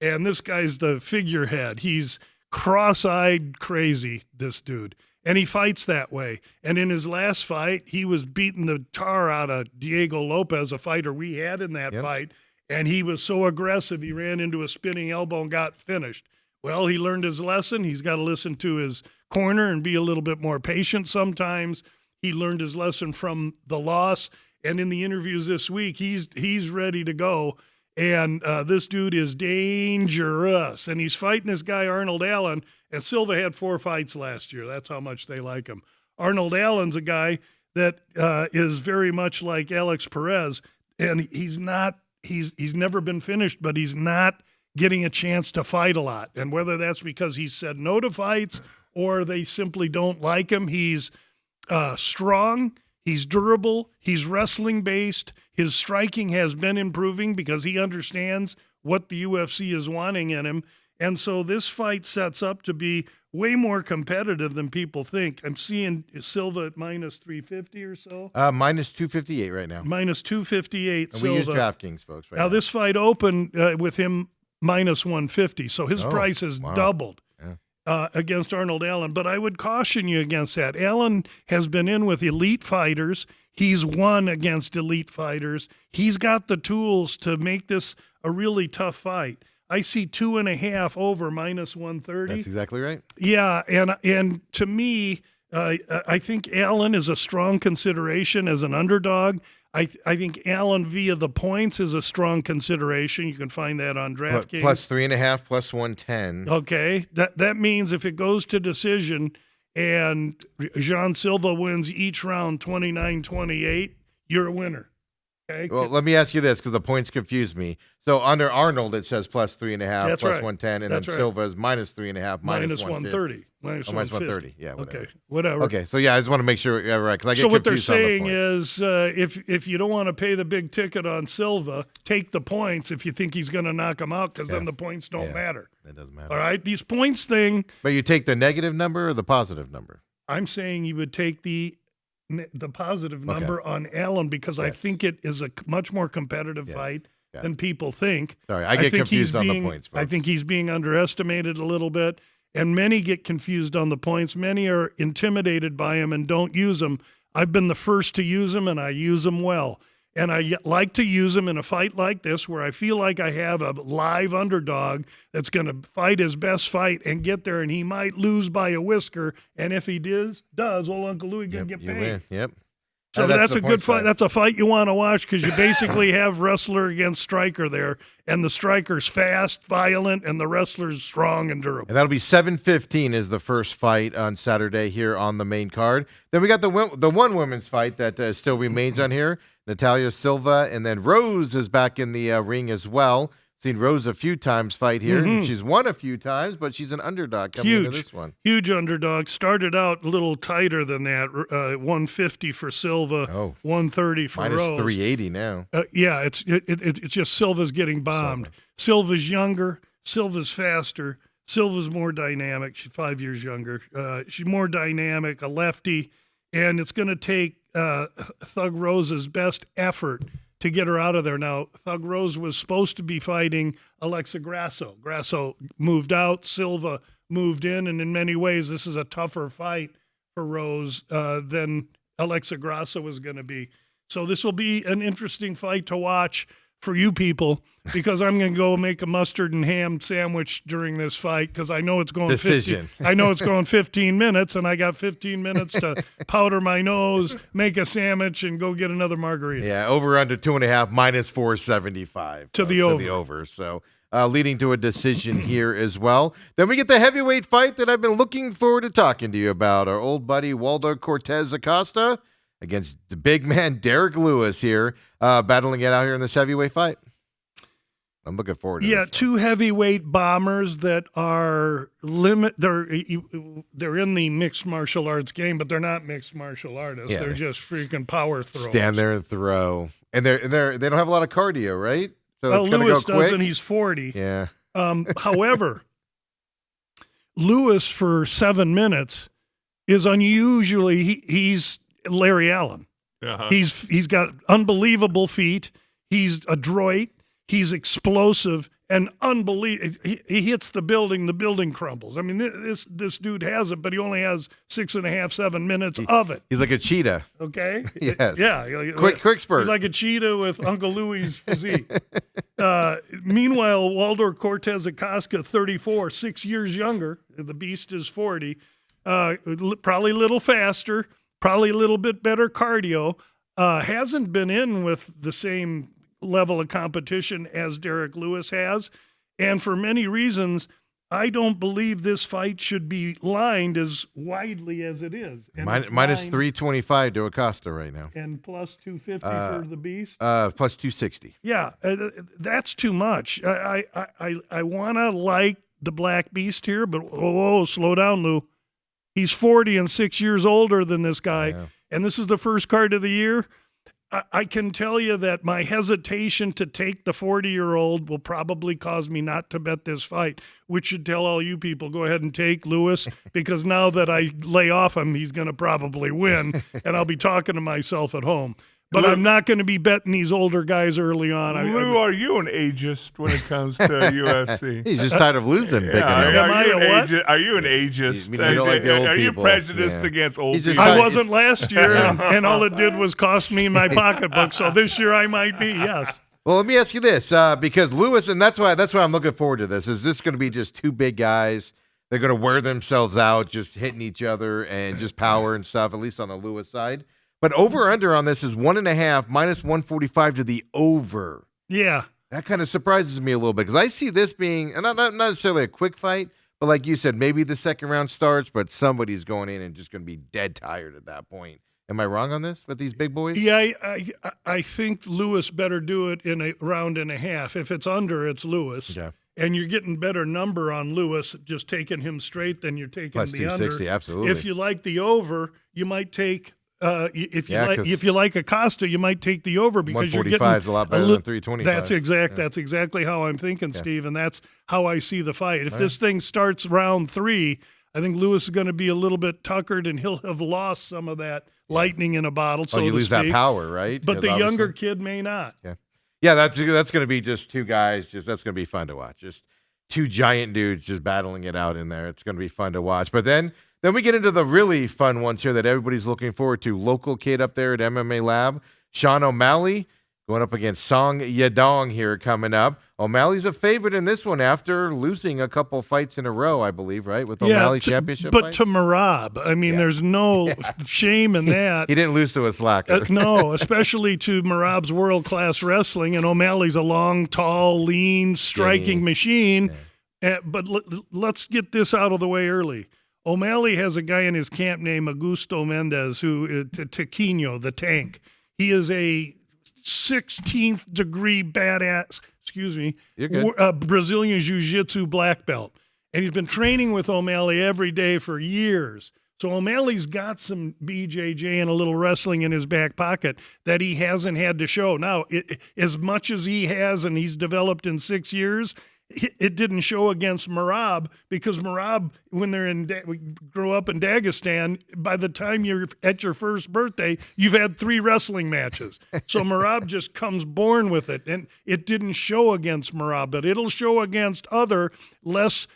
And this guy's the figurehead. He's cross-eyed crazy, this dude. And he fights that way. And in his last fight, he was beating the tar out of Diego Lopez, a fighter we had in that fight. And he was so aggressive, he ran into a spinning elbow and got finished. Well, he learned his lesson. He's got to listen to his corner and be a little bit more patient sometimes. He learned his lesson from the loss. And in the interviews this week, he's ready to go. And this dude is dangerous. And he's fighting this guy, Arnold Allen. And Silva had 4 fights last year. That's how much they like him. Arnold Allen's a guy that is very much like Alex Perez. And he's never been finished, but he's not getting a chance to fight a lot. And whether that's because he said no to fights or they simply don't like him, he's strong. He's durable. He's wrestling-based. His striking has been improving because he understands what the UFC is wanting in him. And so this fight sets up to be way more competitive than people think. I'm seeing Silva at minus 350 or so. Minus 258 right now. Minus 258 And Silva. we use DraftKings, folks, right now. Now, this fight opened with him minus 150, so his price has doubled against Arnold Allen. But I would caution you against that. Allen has been in with elite fighters. He's won against elite fighters. He's got the tools to make this a really tough fight. I see 2.5 over minus 130. That's exactly right. Yeah, and to me, I think Allen is a strong consideration as an underdog. I think Allen via the points is a strong consideration. You can find that on DraftKings. Plus 3.5, plus 110. Okay, that means if it goes to decision and Jean Silva wins each round 29-28, you're a winner. Okay. Well, let me ask you this, because the points confuse me. So under Arnold, it says plus 3.5, That's plus right. 110, and That's then right. Silva is minus 3.5, minus 130. Minus 130. Yeah. Whatever. Okay, whatever. Okay. So yeah, I just want to make sure. Yeah, right. Because I get So what they're confused on the saying points. is, if you don't want to pay the big ticket on Silva, take the points if you think he's going to knock him out, because then the points don't matter. That doesn't matter. All right, these points thing. But you take the negative number or the positive number? I'm saying you would take the positive number on Allen, because I think it is a much more competitive fight than people think. Sorry, I get think confused on the being- points, folks. I think he's being underestimated a little bit, and many get confused on the points. Many are intimidated by him and don't use him. I've been the first to use him, and I use him well. And I like to use him in a fight like this, where I feel like I have a live underdog that's going to fight his best fight and get there, and he might lose by a whisker. And if he does, old Uncle Louie can get You paid. win. Yep. So And that's the a good point fight. side. That's a fight you want to watch, because you basically have wrestler against striker there, and the striker's fast, violent, and the wrestler's strong and durable. And that'll be 7:15 is the first fight on Saturday here on the main card. Then we got the one women's fight that still remains on here. Natalia Silva, and then Rose is back in the ring as well. Seen Rose a few times fight here. She's won a few times, but she's an underdog coming into this one. Huge underdog. Started out a little tighter than that. 150 for Silva, 130 for Minus Rose. 380 now. Yeah, it's just Silva's getting bombed. Silva's younger. Silva's faster. Silva's more dynamic. She's 5 years younger. She's more dynamic, a lefty, and it's going to take Thug Rose's best effort to get her out of there. Now, Thug Rose was supposed to be fighting Alexa Grasso. Grasso moved out, Silva moved in, and in many ways, this is a tougher fight for Rose than Alexa Grasso was going to be. So this will be an interesting fight to watch for you people, because I'm going to go make a mustard and ham sandwich during this fight, because I know it's going 15 minutes, and I got 15 minutes to powder my nose, make a sandwich, and go get another margarita. Yeah, over under 2.5, minus 475 To the over. So leading to a decision here as well. Then we get the heavyweight fight that I've been looking forward to talking to you about. Our old buddy Waldo Cortez Acosta against the big man Derek Lewis here, battling it out here in this heavyweight fight. I'm looking forward to this. Yeah, two heavyweight bombers that are they're in the mixed martial arts game, but they're not mixed martial artists. Yeah. They're just freaking power throwers. Stand there and throw. And they don't have a lot of cardio, right? So Well, it's gonna Lewis go quick. doesn't. He's 40. Yeah. However, Lewis for 7 minutes is unusually. He's Larry Allen. Uh-huh. He's got unbelievable feet. He's adroit. He's explosive and unbelievable. He hits the building crumbles. I mean, this dude has it, but he only has 6.5, 7 minutes of it. He's like a cheetah. Okay. Yes. Yeah. Quick spurt. He's like a cheetah with Uncle Louie's physique. Meanwhile, Waldo Cortez Acosta, 34, 6 years younger. The beast is 40. Probably a little faster. Probably a little bit better cardio. Hasn't been in with the same level of competition as Derek Lewis has. And for many reasons, I don't believe this fight should be lined as widely as it is. And it's Minus lined 325 to Acosta right now. and plus 250 for the beast. Plus 260. Yeah, that's too much. I want to like the Black Beast here, but whoa, slow down, Lou. He's 40 and 6 years older than this guy, and this is the first card of the year. I can tell you that my hesitation to take the 40-year-old will probably cause me not to bet this fight, which should tell all you people, go ahead and take Lewis, because now that I lay off him, he's going to probably win, and I'll be talking to myself at home. But I'm not going to be betting these older guys early on. Lou, are you an ageist when it comes to UFC? He's just tired of losing. Are you an ageist? You don't like the old are you people. prejudiced against old He's just people? I wasn't last year, and all it did was cost me my pocketbook. So this year I might be, yes. Well, let me ask you this, because Lewis, and that's why I'm looking forward to this. Is this going to be just two big guys? They're going to wear themselves out, just hitting each other and just power and stuff, at least on the Lewis side. But over-under on this is 1.5, minus 145 to the over. Yeah. That kind of surprises me a little bit, because I see this being, and not necessarily a quick fight, but like you said, maybe the second round starts, but somebody's going in and just going to be dead tired at that point. Am I wrong on this with these big boys? Yeah, I think Lewis better do it in a round and a half. If it's under, it's Lewis. Yeah. And you're getting better number on Lewis, just taking him straight than you're taking Plus the 260, under. absolutely. If you like the over, you might take if you like Acosta, you might take the over, because you're getting 145 is a lot better than 325. That's exactly how I'm thinking, Steve, and that's how I see the fight. If this thing starts round 3, I think Lewis is going to be a little bit tuckered, and he'll have lost some of that lightning in a bottle, so you to lose speak. that power, right? But Because the younger kid may not. Yeah, that's going to be just two guys. That's going to be fun to watch. Just two giant dudes just battling it out in there. It's going to be fun to watch. But then we get into the really fun ones here that everybody's looking forward to. Local kid up there at MMA Lab, Sean O'Malley, going up against Song Yadong here coming up. O'Malley's a favorite in this one after losing a couple fights in a row, I believe, right? With O'Malley championship but fights? to Merab. I mean, there's no shame in that. He didn't lose to a slacker. No, especially to Merab's world-class wrestling, and O'Malley's a long, tall, lean, striking machine. But let's get this out of the way early. O'Malley has a guy in his camp named Augusto Mendez, who Taquinho, the tank. He is a 16th degree badass, Brazilian Jiu-Jitsu black belt. And he's been training with O'Malley every day for years. So O'Malley's got some BJJ and a little wrestling in his back pocket that he hasn't had to show. Now, as much as he has and he's developed in 6 years, it didn't show against Merab, because Merab, when they're grow up in Dagestan, by the time you're at your first birthday, you've had 3 wrestling matches. So Merab just comes born with it, and it didn't show against Merab, but it'll show against other less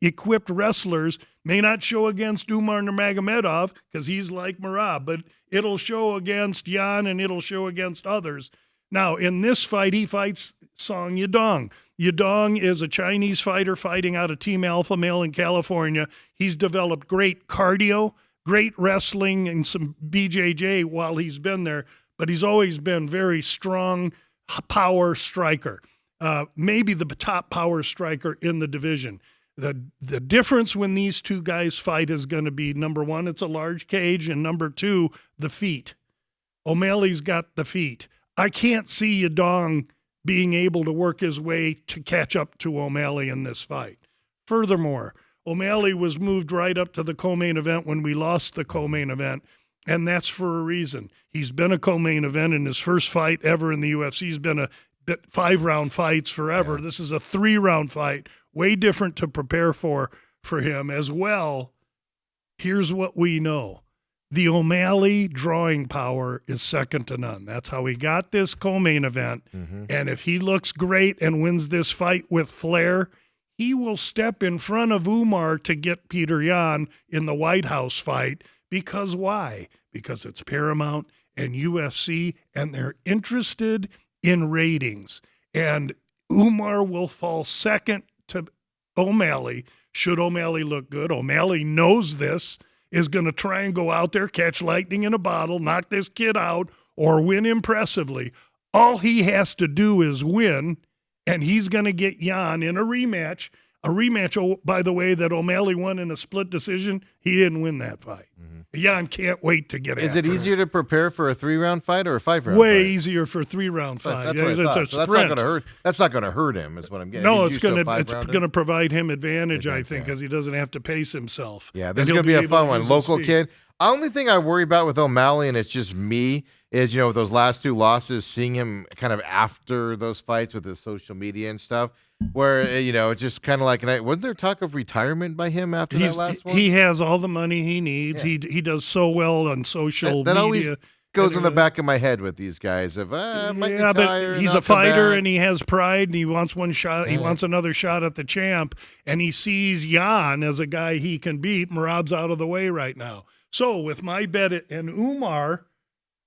equipped wrestlers. May not show against Umar Nurmagomedov because he's like Merab, but it'll show against Yan, and it'll show against others. Now, in this fight, he fights Song Yadong. Yadong is a Chinese fighter fighting out of Team Alpha Male in California. He's developed great cardio, great wrestling, and some BJJ while he's been there, but he's always been very strong power striker, maybe the top power striker in the division. The difference when these two guys fight is going to be, number one, it's a large cage, and number two, the feet. O'Malley's got the feet. I can't see Yadong being able to work his way to catch up to O'Malley in this fight. Furthermore, O'Malley was moved right up to the co-main event when we lost the co-main event, and that's for a reason. He's been a co-main event in his first fight ever in the UFC. He's been a 5-round fights forever. Yeah. This is a 3-round fight, way different to prepare for him as well. Here's what we know. The O'Malley drawing power is second to none. That's how he got this co-main event. Mm-hmm. And if he looks great and wins this fight with flair, he will step in front of Umar to get Peter Yan in the White House fight. Because why? Because it's Paramount and UFC, and they're interested in ratings. And Umar will fall second to O'Malley should O'Malley look good. O'Malley knows this, is going to try and go out there, catch lightning in a bottle, knock this kid out, or win impressively. All he has to do is win, and he's going to get Yan in a rematch A rematch, oh, by the way, that O'Malley won in a split decision, he didn't win that fight. Jan can't wait to get Is after it easier to prepare for a 3-round fight or a 5-round Way fight? easier for a 3-round fight. That's what I thought. It's a So sprint. that's not going to hurt him, is what I'm getting. No, He's it's used to going a to 5-rounder? provide him advantage, I think, yeah. because he doesn't have to pace himself. Yeah, this is And going to he'll be a able fun to one. use his Local feet. kid. Only thing I worry about with O'Malley, and it's just me, is, with those last 2 losses, seeing him kind of after those fights with his social media and stuff, where, it's just kind of like, wasn't there talk of retirement by him after that last one? He has all the money he needs. Yeah. He does so well on social that media. always goes in the back of my head with these guys. If might Yeah, retire, but he's not a fighter come back. and he has pride and he wants one shot. He wants another shot at the champ, and he sees Jan as a guy he can beat. Merab's out of the way right now. So with my bet and Umar,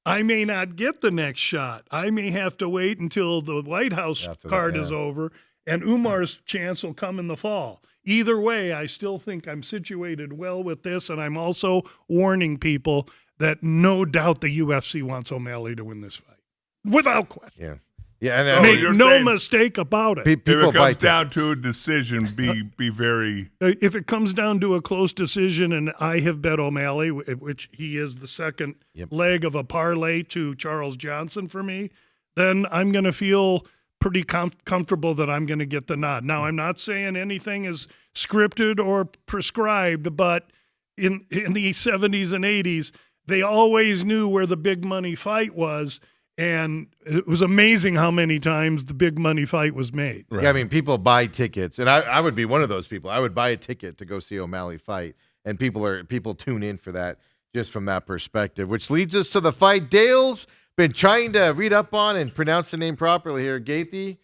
I may not get the next shot. I may have to wait until the White House card is over, and Umar's chance will come in the fall. Either way, I still think I'm situated well with this, and I'm also warning people that no doubt the UFC wants O'Malley to win this fight. Without question. Yeah. Yeah, and Make you're no saying- mistake about it. If people it buy comes down tickets. to a decision, be very. If it comes down to a close decision, and I have bet O'Malley, which he is the second leg of a parlay to Charles Johnson for me, then I'm going to feel pretty comfortable that I'm going to get the nod. Now, I'm not saying anything is scripted or prescribed, but in the 70s and 80s, they always knew where the big money fight was. And it was amazing how many times the big money fight was made. Right. Yeah, I mean, people buy tickets, and I would be one of those people. I would buy a ticket to go see O'Malley fight, and people tune in for that just from that perspective, which leads us to the fight Dale's been trying to read up on and pronounce the name properly here. Gaethje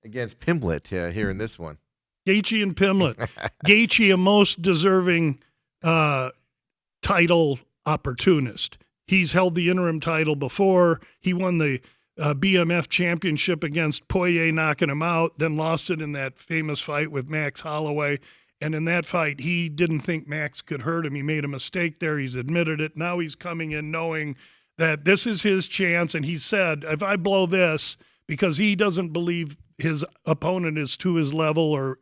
against Pimblett here in this one. Gaethje and Pimblett. Gaethje, a most deserving title opportunist. He's held the interim title before. He won the BMF championship against Poirier, knocking him out, then lost it in that famous fight with Max Holloway. And in that fight, he didn't think Max could hurt him. He made a mistake there. He's admitted it. Now he's coming in knowing that this is his chance. And he said, if I blow this, because he doesn't believe his opponent is to his level or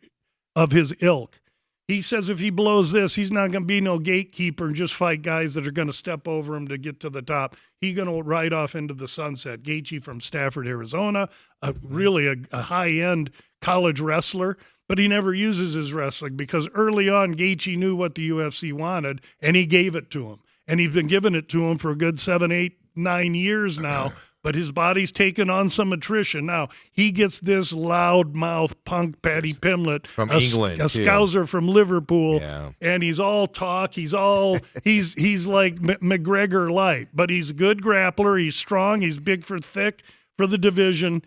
of his ilk. He says if he blows this, he's not going to be no gatekeeper and just fight guys that are going to step over him to get to the top. He's going to ride off into the sunset. Gaethje from Stafford, Arizona, really a high-end college wrestler, but he never uses his wrestling because early on Gaethje knew what the UFC wanted, and he gave it to him. And he's been giving it to him for a good 7, 8, 9 years now. But his body's taken on some attrition. Now, he gets this loudmouth punk Paddy Pimblett. From a England, too. Scouser from Liverpool. Yeah. And he's all talk. He's like McGregor light. But he's a good grappler. He's strong. He's big for thick for the division.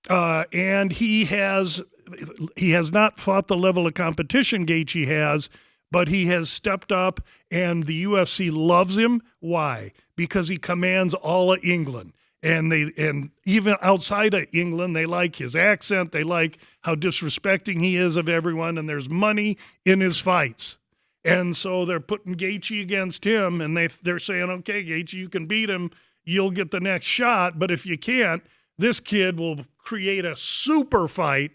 And he has not fought the level of competition Gaethje has, but he has stepped up, and the UFC loves him. Why? Because he commands all of England. And even outside of England, they like his accent. They like how disrespecting he is of everyone. And there's money in his fights. And so they're putting Gaethje against him. And they're saying, okay, Gaethje, you can beat him. You'll get the next shot. But if you can't, this kid will create a super fight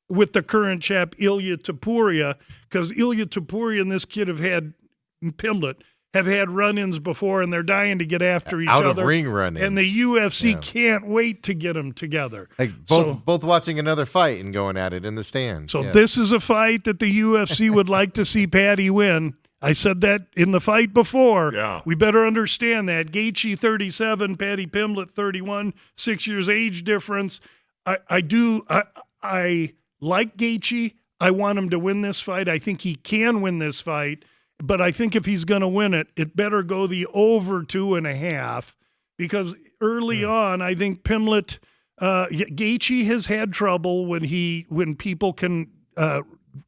with the current chap, Ilya Topuria. Because Ilya Topuria and this kid Pimblett, have had run-ins before, and they're dying to get after each other. Out-of-ring run-ins. And the UFC can't wait to get them together. Like both watching another fight and going at it in the stands. So this is a fight that the UFC would like to see Paddy win. I said that in the fight before. Yeah. We better understand that. Gaethje 37, Paddy Pimblett 31, 6 years age difference. I like Gaethje. I want him to win this fight. I think he can win this fight. But I think if he's going to win it, it better go the over 2.5 because early on, I think Pimblett, Gaethje has had trouble when people can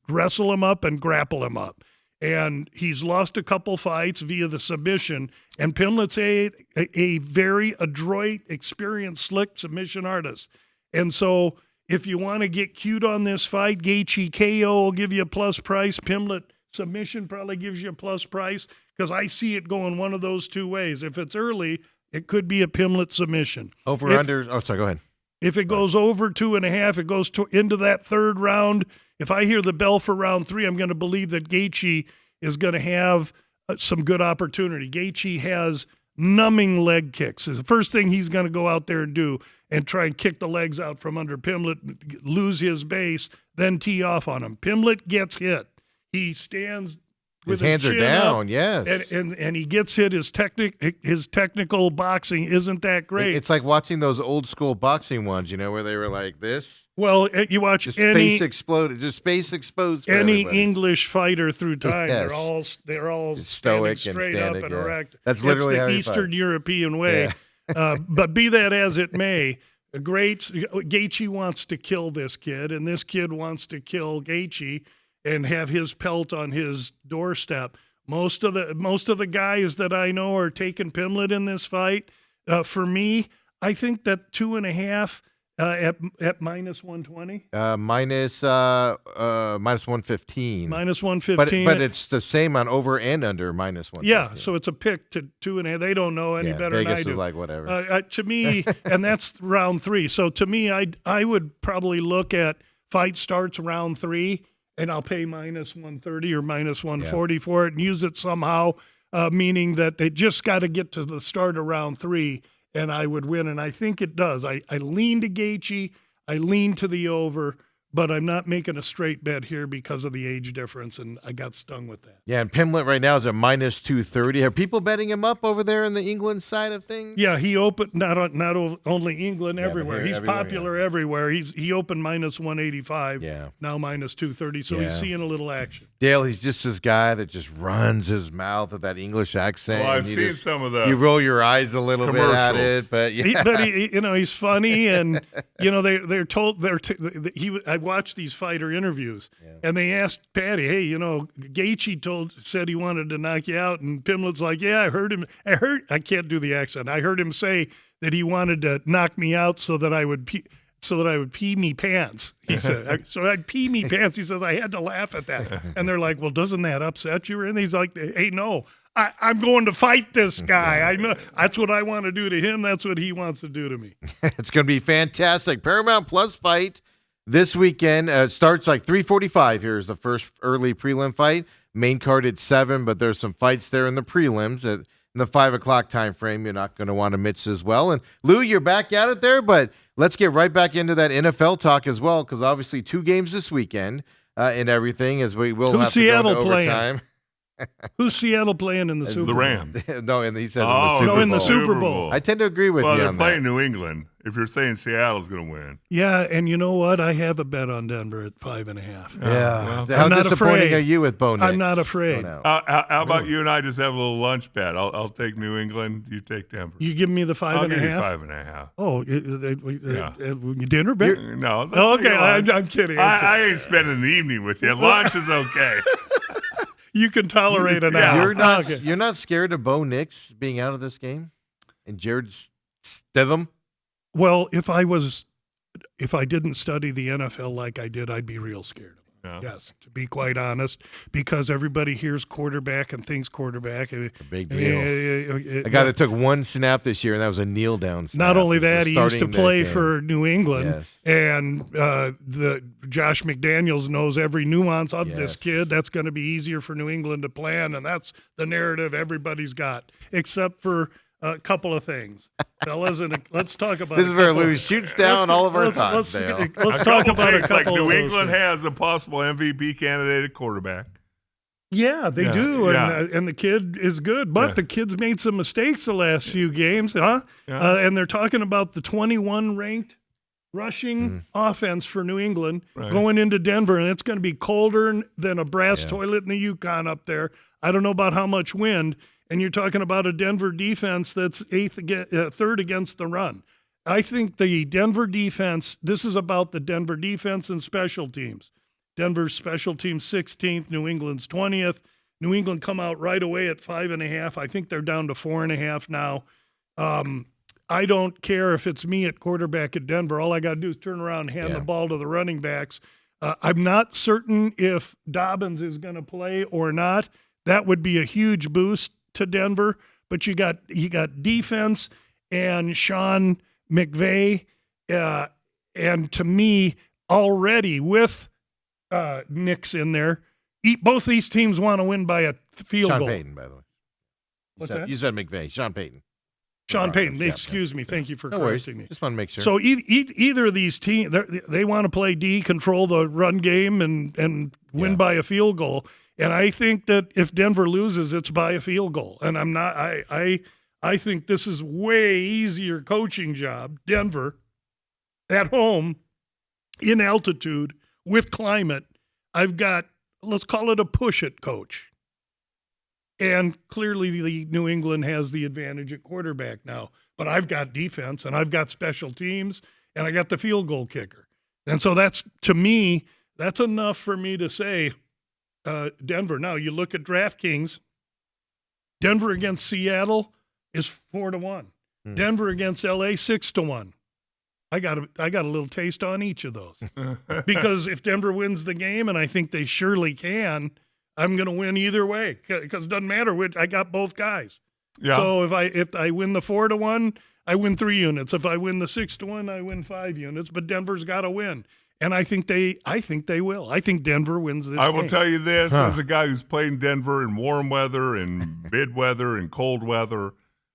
wrestle him up and grapple him up. And he's lost a couple fights via the submission. And Pimblett's a very adroit, experienced, slick submission artist. And so if you want to get cute on this fight, Gaethje KO will give you a plus price. Pimblett submission probably gives you a plus price because I see it going one of those two ways. If it's early, it could be a Pimblett submission. Over under. Oh, sorry. Go ahead. If it goes over 2.5, it goes into that third round. If I hear the bell for round 3, I'm going to believe that Gaethje is going to have some good opportunity. Gaethje has numbing leg kicks. It's the first thing he's going to go out there and do, and try and kick the legs out from under Pimblett, lose his base, then tee off on him. Pimblett gets hit. He stands with his hands are chin down, up, yes. and he gets hit. His technical boxing isn't that great. It's like watching those old school boxing ones, where they were like this. Well, you watch Just any face exploded, just face exposed. For any everybody. English fighter through time, Yes. they're all Just standing stoic and straight up standing, and yeah. erect. That's literally it's how the he Eastern fights. European way. But be that as it may, Gaethje wants to kill this kid, and this kid wants to kill Gaethje and have his pelt on his doorstep. Most of the guys that I know are taking Pimblett in this fight. For me, I think that 2.5 at minus 120. Minus 115. Minus 115. But it's the same on over and under minus 115. Yeah, so it's a pick to 2.5. They don't know any better Vegas than I is do. like whatever. To me, and that's round 3. So to me, I would probably look at fight starts round 3, and I'll pay minus 130 or minus 140 for it and use it somehow, meaning that they just got to get to the start of round 3, and I would win. And I think it does. I lean to Gaethje. I lean to the over, but I'm not making a straight bet here because of the age difference, and I got stung with that. Yeah, and Pimblett right now is at minus 230. Are people betting him up over there in the England side of things? Yeah, he opened not only England, Yeah, but everywhere. here, He's everywhere, popular everywhere. He opened minus 185. Yeah. Now minus 230. So he's seeing a little action. Dale, he's just this guy that just runs his mouth with that English accent. Well, I've and you seen just- some of the You roll your eyes a little bit at it, commercials. but He's funny, and they're told I watched these fighter interviews, and they asked Patty, hey, Gaethje said he wanted to knock you out, and Pimblett's like, yeah, I heard I can't do the accent. I heard him say that he wanted to knock me out so that I would pee me pants. He said, so I'd pee me pants. He says, I had to laugh at that. And they're like, well, doesn't that upset you? And he's like, hey, no, I'm going to fight this guy. I know that's what I want to do to him. That's what he wants to do to me. it's going to be fantastic. Paramount Plus fight this weekend. Starts like 3:45. Here's the first early prelim fight. Main card at 7, but there's some fights there in the prelims in the 5 o'clock time frame. You're not going to want to miss as well. And Lou, you're back at it there, but let's get right back into that NFL talk as well, because obviously 2 games this weekend and everything, as we will Who's have to Seattle go into playing? overtime. Who's Seattle playing in the Super the Bowl? Rams. No, and he says in the Super Super Bowl. I tend to agree with Well, you they're on playing that. New England. If you're saying Seattle's going to win, Yeah, and you know what? I have a bet on Denver at 5.5. Yeah. well, How I'm not disappointing afraid. are you with Bo Nix? I'm not afraid. No. how about you and I just have a little lunch bet? I'll take New England. You take Denver. You give me the 5.5? I'll give you 5.5. Oh, Yeah. dinner bet? No. let's Oh, take okay, a lunch. I'm kidding. I ain't spending the evening with you. Lunch is okay. You can tolerate an Yeah. hour. You're Okay. not scared of Bo Nix being out of this game? And Jared Stidham? Well, if I didn't study the NFL like I did, I'd be real scared of him. Yeah. Yes, to be quite honest, because everybody hears quarterback and thinks quarterback. A big deal. A A guy that took 1 snap this year, and that was a kneel down snap. Not only before that, he used to starting that play game. for New England, Yes. and the Josh McDaniels knows every nuance of this Yes. kid. That's going to be easier for New England to plan, and that's the narrative everybody's got, except for a couple of things, fellas. And let's talk about This a is where couple- Lou shoots down all of our thoughts, Dale. Let's A talk couple about a things, like couple of New those England things. has a possible MVP candidate at quarterback. Yeah, they Yeah, do, yeah. and the kid is good, but Yeah. the kid's made some mistakes the last few games, huh? Yeah. And they're talking about the 21 ranked rushing offense for New England Right. going into Denver, and it's going to be colder than a brass Yeah. toilet in the Yukon up there. I don't know about how much wind, and you're talking about a Denver defense that's third against the run. I think the Denver defense, this is about the Denver defense and special teams. Denver's special teams 16th, New England's 20th. New England come out right away at 5.5. I think they're down to 4.5 now. I don't care if it's me at quarterback at Denver. All I got to do is turn around and hand the ball to the running backs. I'm not certain if Dobbins is going to play or not. That would be a huge boost to Denver. But you got defense and Sean McVay And to me, already with Knicks in there, both these teams want to win by a field Sean goal. Payton, by the way. What's that? You said McVay. Sean Payton. Sean Payton. Yeah, Excuse me. Thank you for No worries. correcting me. Just want to make sure. So either of these teams, they want to play D, control the run game, and win by a field goal. And I think that if Denver loses, it's by a field goal. And I'm not. I think this is way easier coaching job. Denver at home, in altitude, with climate. I've got, let's call it a push-it coach. And clearly the New England has the advantage at quarterback now. But I've got defense, and I've got special teams, and I got the field goal kicker. And so that's, to me, that's enough for me to say Denver. Now, you look at DraftKings, Denver against Seattle is 4-1. Denver against LA, 6-1. I got a little taste on each of those. Because if Denver wins the game, and I think they surely can, I'm going to win either way because it doesn't matter which. I got both guys. Yeah. So if I win the 4-1, I win 3 units. If I win the 6-1, I win 5 units. But Denver's got to win, and I think they will. I think Denver wins this. I will tell you this as a guy who's played in Denver in warm weather and mid weather and cold weather.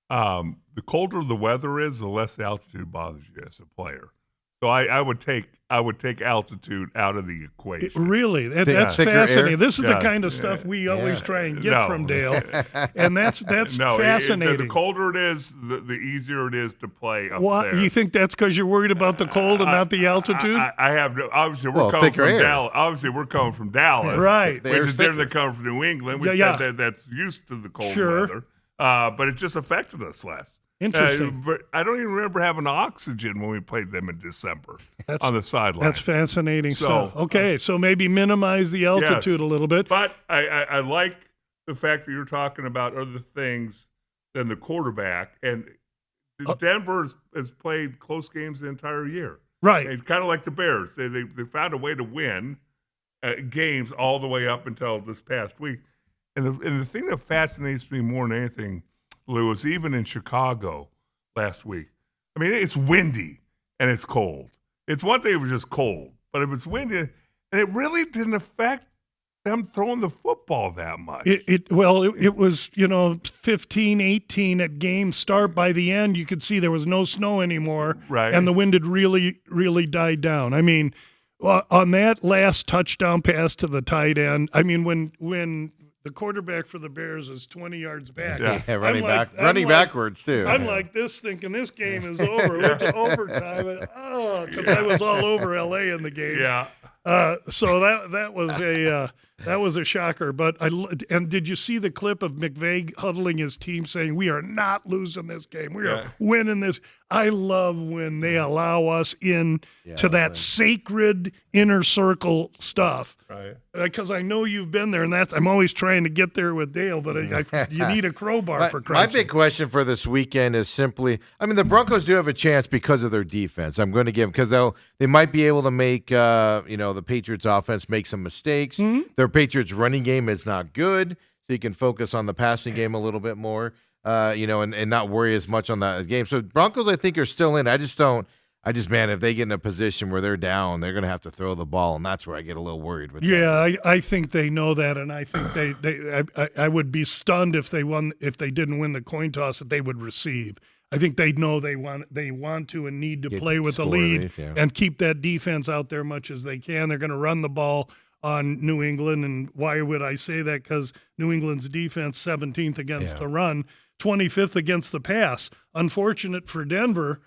The colder the weather is, the less altitude bothers you as a player. So I would take altitude out of the equation. Really, that's fascinating. Air? This is the kind of stuff we always try and get from Dale, and that's fascinating. The colder it is, the easier it is to play up there. You think that's because you're worried about the cold and not the altitude? I have obviously we're coming from Dallas. Obviously, we're coming from Dallas, right? Which is different than coming from New England, which that's used to the cold weather. But it just affected us less. Interesting. But I don't even remember having oxygen when we played them in December on the sideline. That's fascinating stuff. Okay, so maybe minimize the altitude a little bit. But I like the fact that you're talking about other things than the quarterback. And Denver has played close games the entire year. Right. It's kind of like the Bears. They found a way to win games all the way up until this past week. And the thing that fascinates me more than anything, Lou, is even in Chicago last week. I mean, it's windy and it's cold. It's one thing if it was just cold, but if it's windy, and it really didn't affect them throwing the football that much. It was, 15, 18 at game start. By the end, you could see there was no snow anymore, right? And the wind had really, really died down. I mean, on that last touchdown pass to the tight end, I mean, when the quarterback for the Bears is 20 yards back. Yeah, running backwards, too. I'm like this, thinking this game is over. We're to overtime. Because I was all over L.A. in the game. Yeah. So that was a shocker. But did you see the clip of McVay huddling his team saying, "We are not losing this game. We are winning this." I love when they allow us in to that sacred inner circle stuff. Right. Because I know you've been there, and I'm always trying to get there with Dale, but you need a crowbar for Christ's sake. My big question for this weekend is simply, the Broncos do have a chance because of their defense. I'm going to give them, because they might be able to make, the Patriots offense make some mistakes. Mm-hmm. Their Patriots running game is not good, so you can focus on the passing game a little bit more, and not worry as much on that game. So Broncos, I think, are still in. Man, if they get in a position where they're down, they're going to have to throw the ball, and that's where I get a little worried with them. Yeah, I think they know that, and I think I would be stunned if they didn't win the coin toss that they would receive. I think they know they want to and need to play with a lead and keep that defense out there much as they can. They're going to run the ball on New England, and why would I say that? Because New England's defense 17th against the run, 25th against the pass. Unfortunate for Denver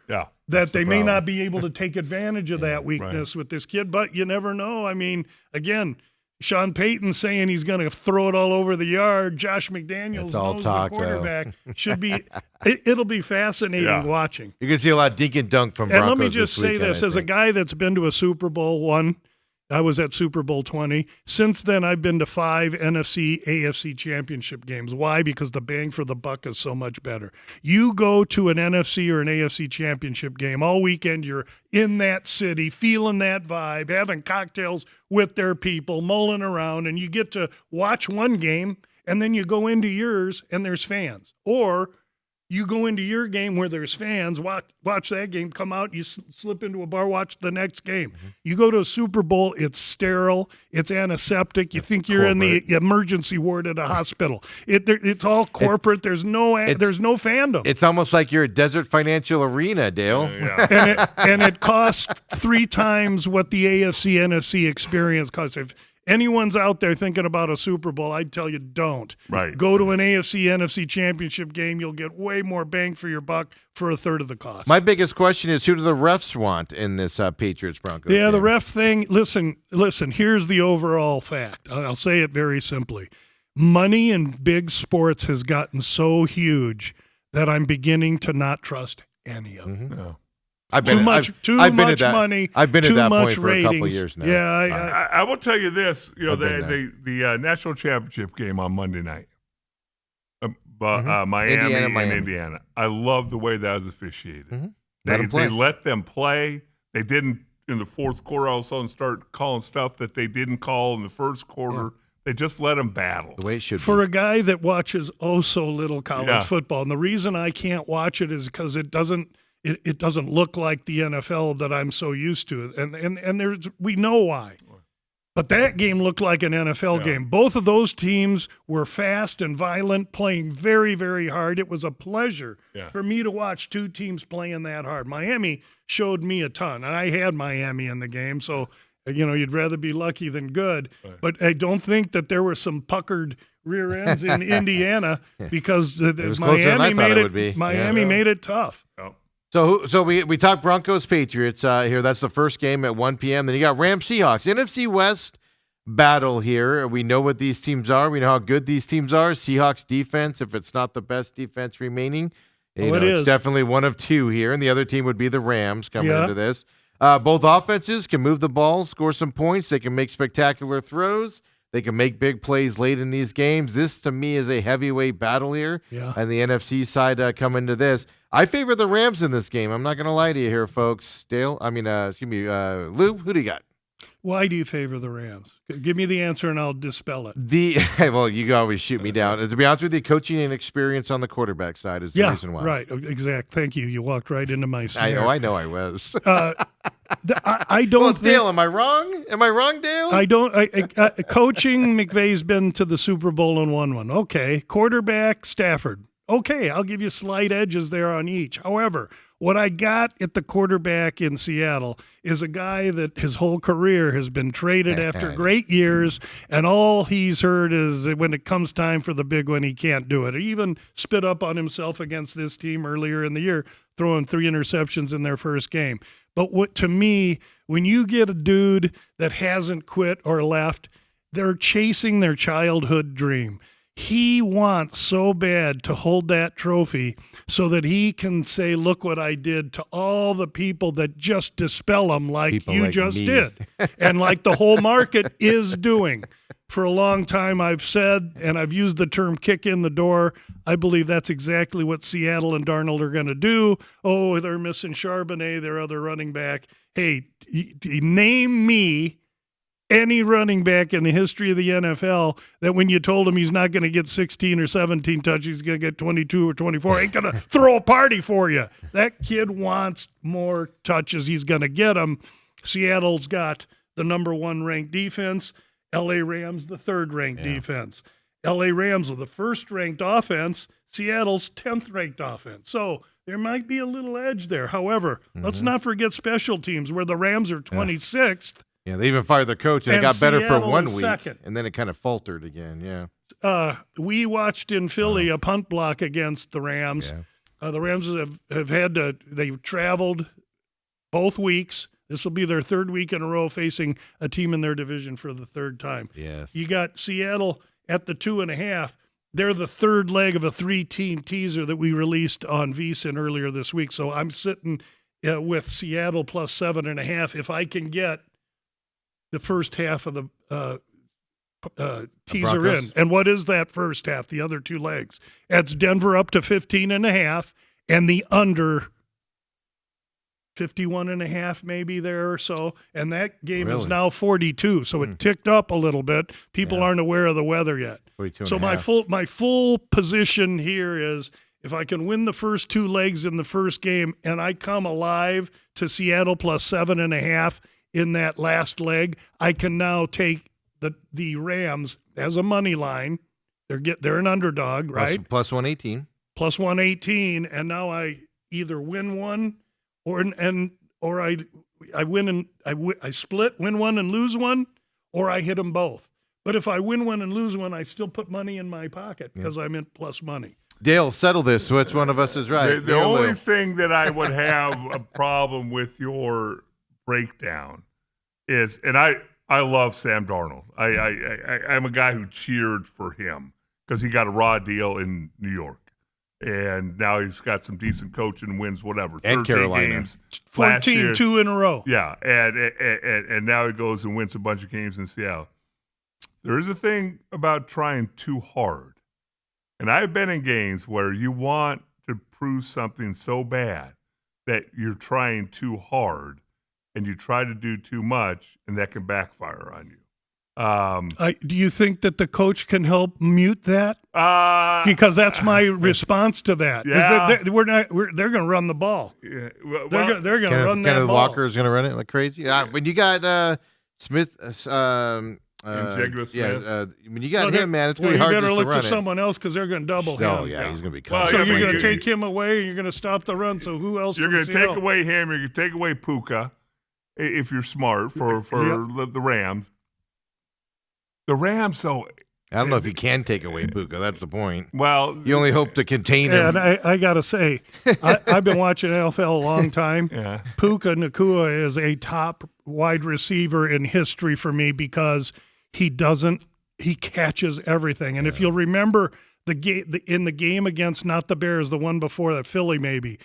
that they may not be able to take advantage of that weakness with this kid, but you never know. I mean, again, Sean Payton saying he's going to throw it all over the yard. Josh McDaniels knows the quarterback. It'll be fascinating watching. You're going to see a lot of dink and dunk from Broncos. And let me just say this, as a guy that's been to a Super Bowl I, I was at Super Bowl 20. Since then, I've been to 5 NFC, AFC championship games. Why? Because the bang for the buck is so much better. You go to an NFC or an AFC championship game all weekend, you're in that city, feeling that vibe, having cocktails with their people, mulling around, and you get to watch one game, and then you go into yours, and there's fans. Or You go into your game where there's fans, watch that game, come out, you slip into a bar, watch the next game. Mm-hmm. You go to a Super Bowl, it's sterile, it's antiseptic. You think you're in the emergency ward at a hospital. It's all corporate. There's no fandom. It's almost like you're at Desert Financial Arena, Dale. And it costs 3 times what the AFC NFC experience costs. If anyone's out there thinking about a Super Bowl, I'd tell you don't. Right. Go to an AFC NFC championship game. You'll get way more bang for your buck for a third of the cost. My biggest question is, who do the refs want in this Patriots-Broncos game? The ref thing, listen, here's the overall fact. I'll say it very simply. Money in big sports has gotten so huge that I'm beginning to not trust any of it. No. Too much money. I've been too at that much point for ratings. a couple of years now. Yeah, I will tell you this. I've been The national championship game on Monday night, Miami and Indiana. I love the way that was officiated. Mm-hmm. They let them play. They didn't in the fourth quarter all of a sudden start calling stuff that they didn't call in the first quarter. Yeah. They just let them battle. The way it should for be. a guy that watches so little college football, and the reason I can't watch it is because it doesn't look like the NFL that I'm so used to, and we know why. But that game looked like an NFL game. Both of those teams were fast and violent, playing very, very hard. It was a pleasure for me to watch 2 teams playing that hard. Miami showed me a ton, and I had Miami in the game, so you'd rather be lucky than good. Right. But I don't think that there were some puckered rear ends in Indiana because Miami made it tough. Oh. So we talked Broncos Patriots here. That's the first game at 1 p.m. Then you got Rams Seahawks. NFC West battle here. We know what these teams are. We know how good these teams are. Seahawks defense, if it's not the best defense remaining, it's definitely one of 2 here. And the other team would be the Rams coming into this. Both offenses can move the ball, score some points. They can make spectacular throws. They can make big plays late in these games. This, to me, is a heavaight battle here. Yeah. And the NFC side coming to this. I favor the Rams in this game. I'm not going to lie to you here, folks. Lou, who do you got? Why do you favor the Rams? Give me the answer and I'll dispel it. Well, you can always shoot me down. To be honest with you, coaching and experience on the quarterback side is the reason why. Right. Exact. Thank you. You walked right into my snare. I know I was. I don't think, Dale, am I wrong? Am I wrong, Dale? I don't. Coaching, McVay's been to the Super Bowl and won one. Okay. Quarterback, Stafford. Okay, I'll give you slight edges there on each. However, what I got at the quarterback in Seattle is a guy that his whole career has been traded after great years, and all he's heard is that when it comes time for the big one, he can't do it. He even spit up on himself against this team earlier in the year, throwing 3 interceptions in their first game. But to me, when you get a dude that hasn't quit or left, they're chasing their childhood dream. He wants so bad to hold that trophy so that he can say, look what I did to all the people that just dispel him like People you like just me. did. And like the whole market is doing. For a long time I've said, and I've used the term kick in the door, I believe that's exactly what Seattle and Darnold are going to do. Oh, they're missing Charbonnet, their other running back. Hey, name me any running back in the history of the NFL that when you told him he's not going to get 16 or 17 touches, he's going to get 22 or 24, ain't going to throw a party for you. That kid wants more touches. He's going to get them. Seattle's got the number 1 ranked defense. L.A. Rams, the 3rd ranked defense. L.A. Rams with the 1st ranked offense. Seattle's 10th ranked offense. So there might be a little edge there. However, let's not forget special teams where the Rams are 26th. Yeah, they even fired their coach, and it got better for Seattle 1 is week, second. and then it kind of faltered again. Yeah. We watched in Philly a punt block against the Rams. Yeah. The Rams have had to. They've traveled both weeks. This will be their 3rd week in a row facing a team in their division for the 3rd time. Yes. You got Seattle at the 2.5. They're the 3rd leg of a 3-team teaser that we released on VSIN earlier this week. So I'm sitting with Seattle plus 7.5 if I can get the first half of the teaser in. And what is that first half, the other 2 legs? That's Denver up to 15.5 and the under 51.5 maybe there or so. And that game is now 42. So it ticked up a little bit. People aren't aware of the weather yet. 42 so and a half. my full position here is if I can win the first 2 legs in the first game and I come alive to Seattle plus 7.5 in that last leg, I can now take the Rams as a money line. They're an underdog, right? Plus 118. Plus 118, and now I either win one or I win and I split, win one and lose one, or I hit them both. But if I win one and lose one, I still put money in my pocket because I'm in plus money. Dale, settle this. Which one of us is right? The only thing that I would have a problem with your breakdown is, and I love Sam Darnold. I'm a guy who cheered for him because he got a raw deal in New York. And now he's got some decent coaching and wins, whatever. And 13 Carolina. games. 14, 2 in a row. Yeah, and now he goes and wins a bunch of games in Seattle. There is a thing about trying too hard. And I've been in games where you want to prove something so bad that you're trying too hard and you try to do too much, and that can backfire on you. Do you think that the coach can help mute that? Because that's my response to that. Yeah. They're going to run the ball. Yeah, They're going to run that Kenneth ball. Walker is going to run it like crazy. When you got Smith, Jigba Smith. when you got him, man, it's going to be hard you just better to look run to it. someone else because they're going to double him. Oh, yeah, he's going to be Well, cut. So yeah, you're but going to you- take him away and you're going to stop the run. So who else? You're going to take away him. You're going to take away Puka if you're smart for the Rams. The Rams, though. I don't know if you can take away Puka. That's the point. Well, You only hope to contain him. And I got to say, I've been watching NFL a long time. yeah. Puka Nacua is a top wide receiver in history for me because he catches everything. And if you'll remember in the game against not the Bears, the one before that, Philly maybe,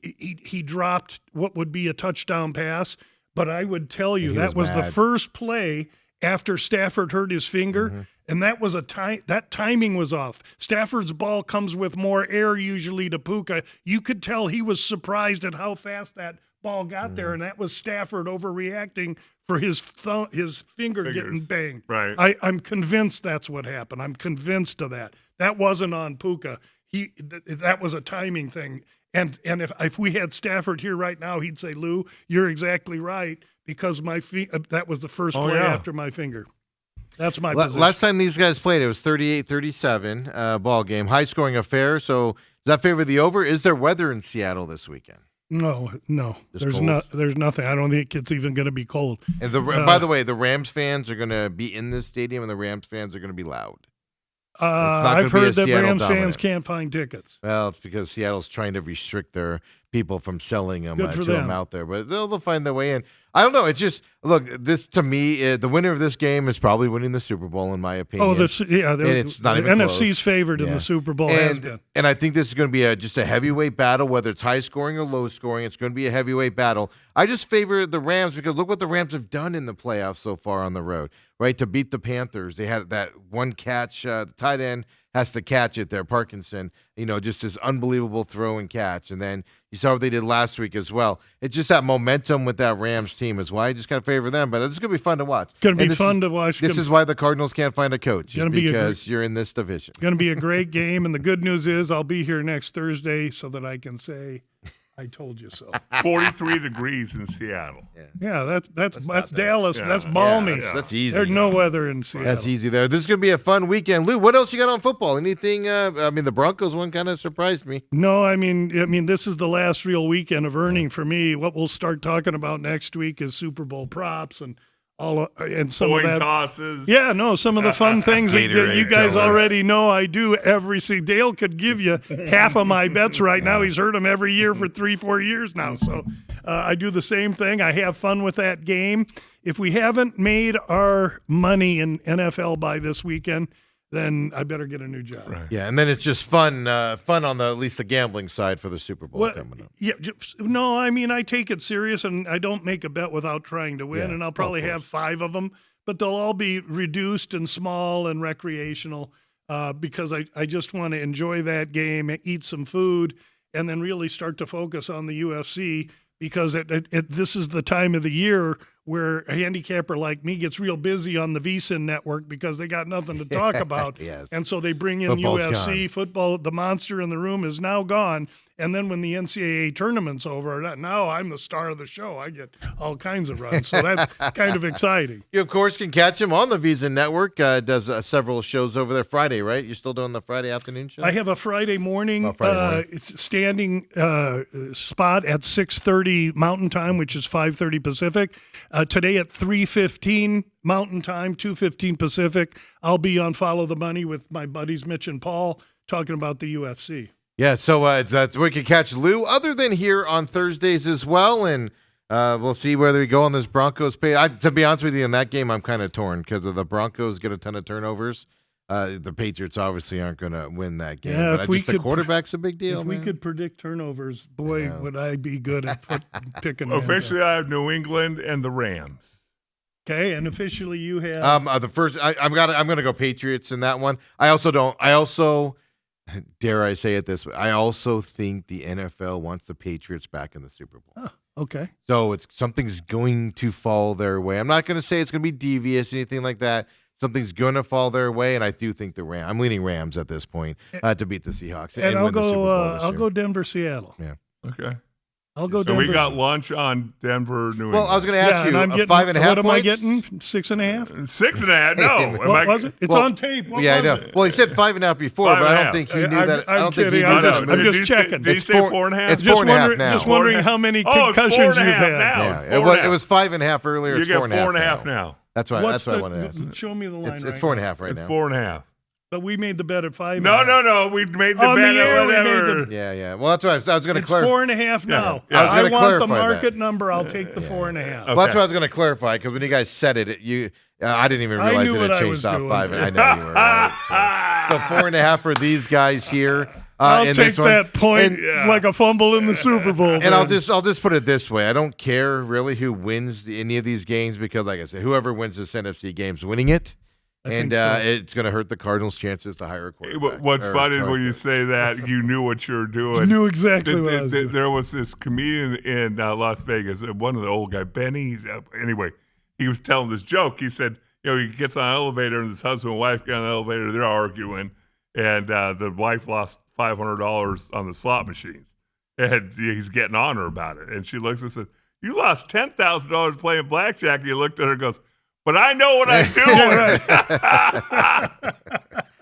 he dropped what would be a touchdown pass. But I would tell you that was the first play after Stafford hurt his finger. And that was that timing was off. Stafford's ball comes with more air usually to Puka. You could tell he was surprised at how fast that ball got there, and that was Stafford overreacting for his finger getting banged. Right. I'm convinced that's what happened. I'm convinced of that. That wasn't on Puka. That was a timing thing. And if we had Stafford here right now, he'd say, Lou, you're exactly right, because that was the first play after my finger. That's my position. Last time these guys played, it was 38-37 ball game. High-scoring affair. So does that favor the over? Is there weather in Seattle this weekend? No. Just There's cold? There's nothing. I don't think it's even going to be cold. And by the way, the Rams fans are going to be in this stadium, and the Rams fans are going to be loud. I've gonna be a heard that Seattle Rams dominant. fans can't find tickets. Well, it's because Seattle's trying to restrict their people from selling them Good to for them them. out there, but they'll find their way in. I don't know. It's just look. This to me, the winner of this game is probably winning the Super Bowl, in my opinion. And it's not the even NFC's close. favored in Yeah. the Super Bowl. Has been. And I think this is going to be just a heavyweight battle, whether it's high scoring or low scoring. It's going to be a heavyweight battle. I just favor the Rams because look what the Rams have done in the playoffs so far on the road, right? To beat the Panthers, they had that one catch. The tight end has to catch it there, Parkinson. Just this unbelievable throw and catch. And then you saw what they did last week as well. It's just that momentum with that Rams team is why I just got to favor them. But it's going to be fun to watch. Going to be fun to watch. This is why the Cardinals can't find a coach, Gonna be because you're in this division. Going to be a great game, and the good news is I'll be here next Thursday so that I can say I told you so. 43 degrees in Seattle. Yeah, that's not bad. Dallas. Yeah. That's balmy. That's easy. There's no weather in Seattle. That's easy there. This is going to be a fun weekend. Lou, what else you got on football? Anything? The Broncos one kind of surprised me. No, I mean, this is the last real weekend of earning for me. What we'll start talking about next week is Super Bowl props and and some Coin of that. tosses. Yeah, no, some of the fun things that Gatorade you guys killer. already know I do every single. Dale could give you half of my bets right now. He's heard them every year for 3-4 years now. So I do the same thing. I have fun with that game. If we haven't made our money in NFL by this weekend, then I better get a new job. Right. Yeah, and then it's just fun on at least the gambling side for the Super Bowl coming up. Yeah, no, I mean, I take it serious, and I don't make a bet without trying to win, Yeah, and I'll probably have 5 of them, but they'll all be reduced and small and recreational because I just want to enjoy that game, eat some food, and then really start to focus on the UFC because this is the time of the year where a handicapper like me gets real busy on the VSIN network because they got nothing to talk about. Yes. And so they bring in Football's UFC. gone. Football, the monster in the room is now gone. And then when the NCAA tournament's over, now I'm the star of the show. I get all kinds of runs. So that's kind of exciting. You, of course, can catch him on the VSIN Network. Does several shows over there Friday, right? You're still doing the Friday afternoon show? I have a Friday morning, morning. standing spot at 6:30 Mountain Time, which is 5:30 Pacific. Today at 3:15 Mountain Time, 2:15 Pacific, I'll be on Follow the Money with my buddies Mitch and Paul talking about the UFC. Yeah, so that's where we can catch Lou, other than here on Thursdays as well, and we'll see whether we go on this Broncos pay. To be honest with you, in that game, I'm kind of torn because the Broncos get a ton of turnovers. The Patriots obviously aren't going to win that game. Yeah, but the quarterback's a big deal, If man. we could predict turnovers, boy, would I be good at picking them. Officially, I have New England and the Rams. Okay, and officially you have The first, I'm going to go Patriots in that one. I also dare I say it this way, I also think the NFL wants the Patriots back in the Super Bowl. Oh, okay. So something's going to fall their way. I'm not going to say it's going to be devious, anything like that. Something's going to fall their way, and I do think I'm leaning Rams at this point to beat the Seahawks And win the Super Bowl this I'll year. go Denver, Seattle. Yeah. Okay. I'll go So Denver. we got lunch on Denver, New England. Well, I was going to ask and I'm you, getting, 5.5 what am I points? getting? 6.5? 6.5. No. What was it? It's Well, on tape. What Yeah, I was know. it? Well, he said 5.5 before, but I don't 5.5. think he knew I'm- that. I I'm don't think he kidding. knew I'm that. just- I'm just checking. Did you It's say four- 4.5? it's Just 4.5 wondering, now. just wondering how many Oh, it's concussions 4.5 you've had. now. Yeah, It's it 4.5. was 5.5 earlier. You It's get 4.5 now. That's right. What's That's what I wanted to ask. Show me the line. It's right 4.5 right It's now. 4.5. But we made the bet at 5. No. We made the On the bet air, or we made whatever. Yeah. Well, that's what I was going to It's clarify. 4.5 now. Yeah. I was I gonna want the clarify market that. number. I'll take the 4.5. Well, that's what I was going to clarify because when you guys said it, I didn't even I realize knew it what had I changed was off doing. 5. And I know you were right. So 4.5 for these guys here. I'll in take this one. that point And- like a fumble in the Super Bowl. And I'll man. just put it this way: I don't care really who wins any of these games because, like I said, whoever wins this NFC game's winning it, think and so. it's going to hurt the Cardinals' chances to hire a quarterback. What's or funny is when you quarterback. say that, you knew what you were doing. I knew exactly what I was doing. There was this comedian in Las Vegas, one of the old guy, Benny. Anyway, he was telling this joke. He said, he gets on an elevator and his husband and wife get on the elevator. They're arguing, and the wife lost $500 on the slot machines, and he's getting on her about it. And she looks and says, "You lost $10,000 playing blackjack." And he looked at her and goes, "But I know what I'm doing."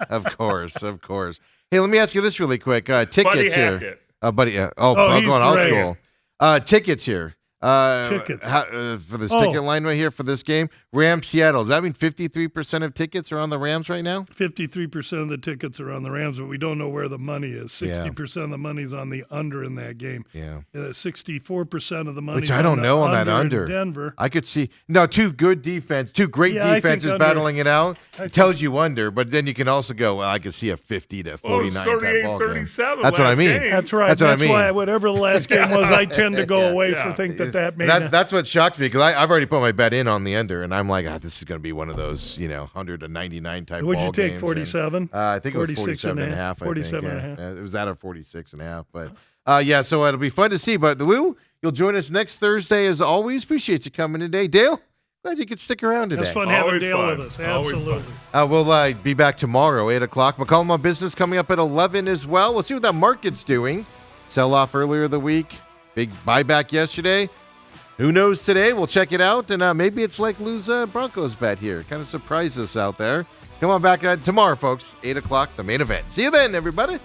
Of course. Hey, let me ask you this really quick. Tickets Buddy here. Hackett. Buddy. Oh, I'm he's going old great. school. Tickets here. Tickets. For this ticket line right here for this game. Rams, Seattle. Does that mean 53% of tickets are on the Rams right now? 53% of the tickets are on the Rams, but we don't know where the money is. 60% of the money's on the under in that game. Yeah. 64% of the money. Which I don't know on that under. In Denver. I could see two great defenses Yeah, I think battling it out. It tells you under, but then you can also go, well, I could see a 50 to 49 type ball game. 38-37 That's what I last mean. game. That's right. That's what I mean. why whatever the last game was, I tend to go away Yeah. for think that may not. That's what shocked me because I've already put my bet in on the under, and I'm like, this is going to be one of those 100 to 99 type. What'd you ball take? games. 47. And, I think it was 46 and 47 a and a half. half. 47 I think, and a yeah. half. It was at a 46 and a half, but so it'll be fun to see. But Lou, you'll join us next Thursday as always. Appreciate you coming today, Dale. Glad you could stick around today. It's fun having Always Dale fun. with us. Always Absolutely. We'll be back tomorrow, 8 o'clock. McCollum on Business coming up at 11 as well. We'll see what that market's doing. Sell off earlier the week. Big buyback yesterday. Who knows today? We'll check it out. And maybe it's like Lou's Broncos bet here. Kind of surprise us out there. Come on back tomorrow, folks. 8 o'clock, the main event. See you then, everybody.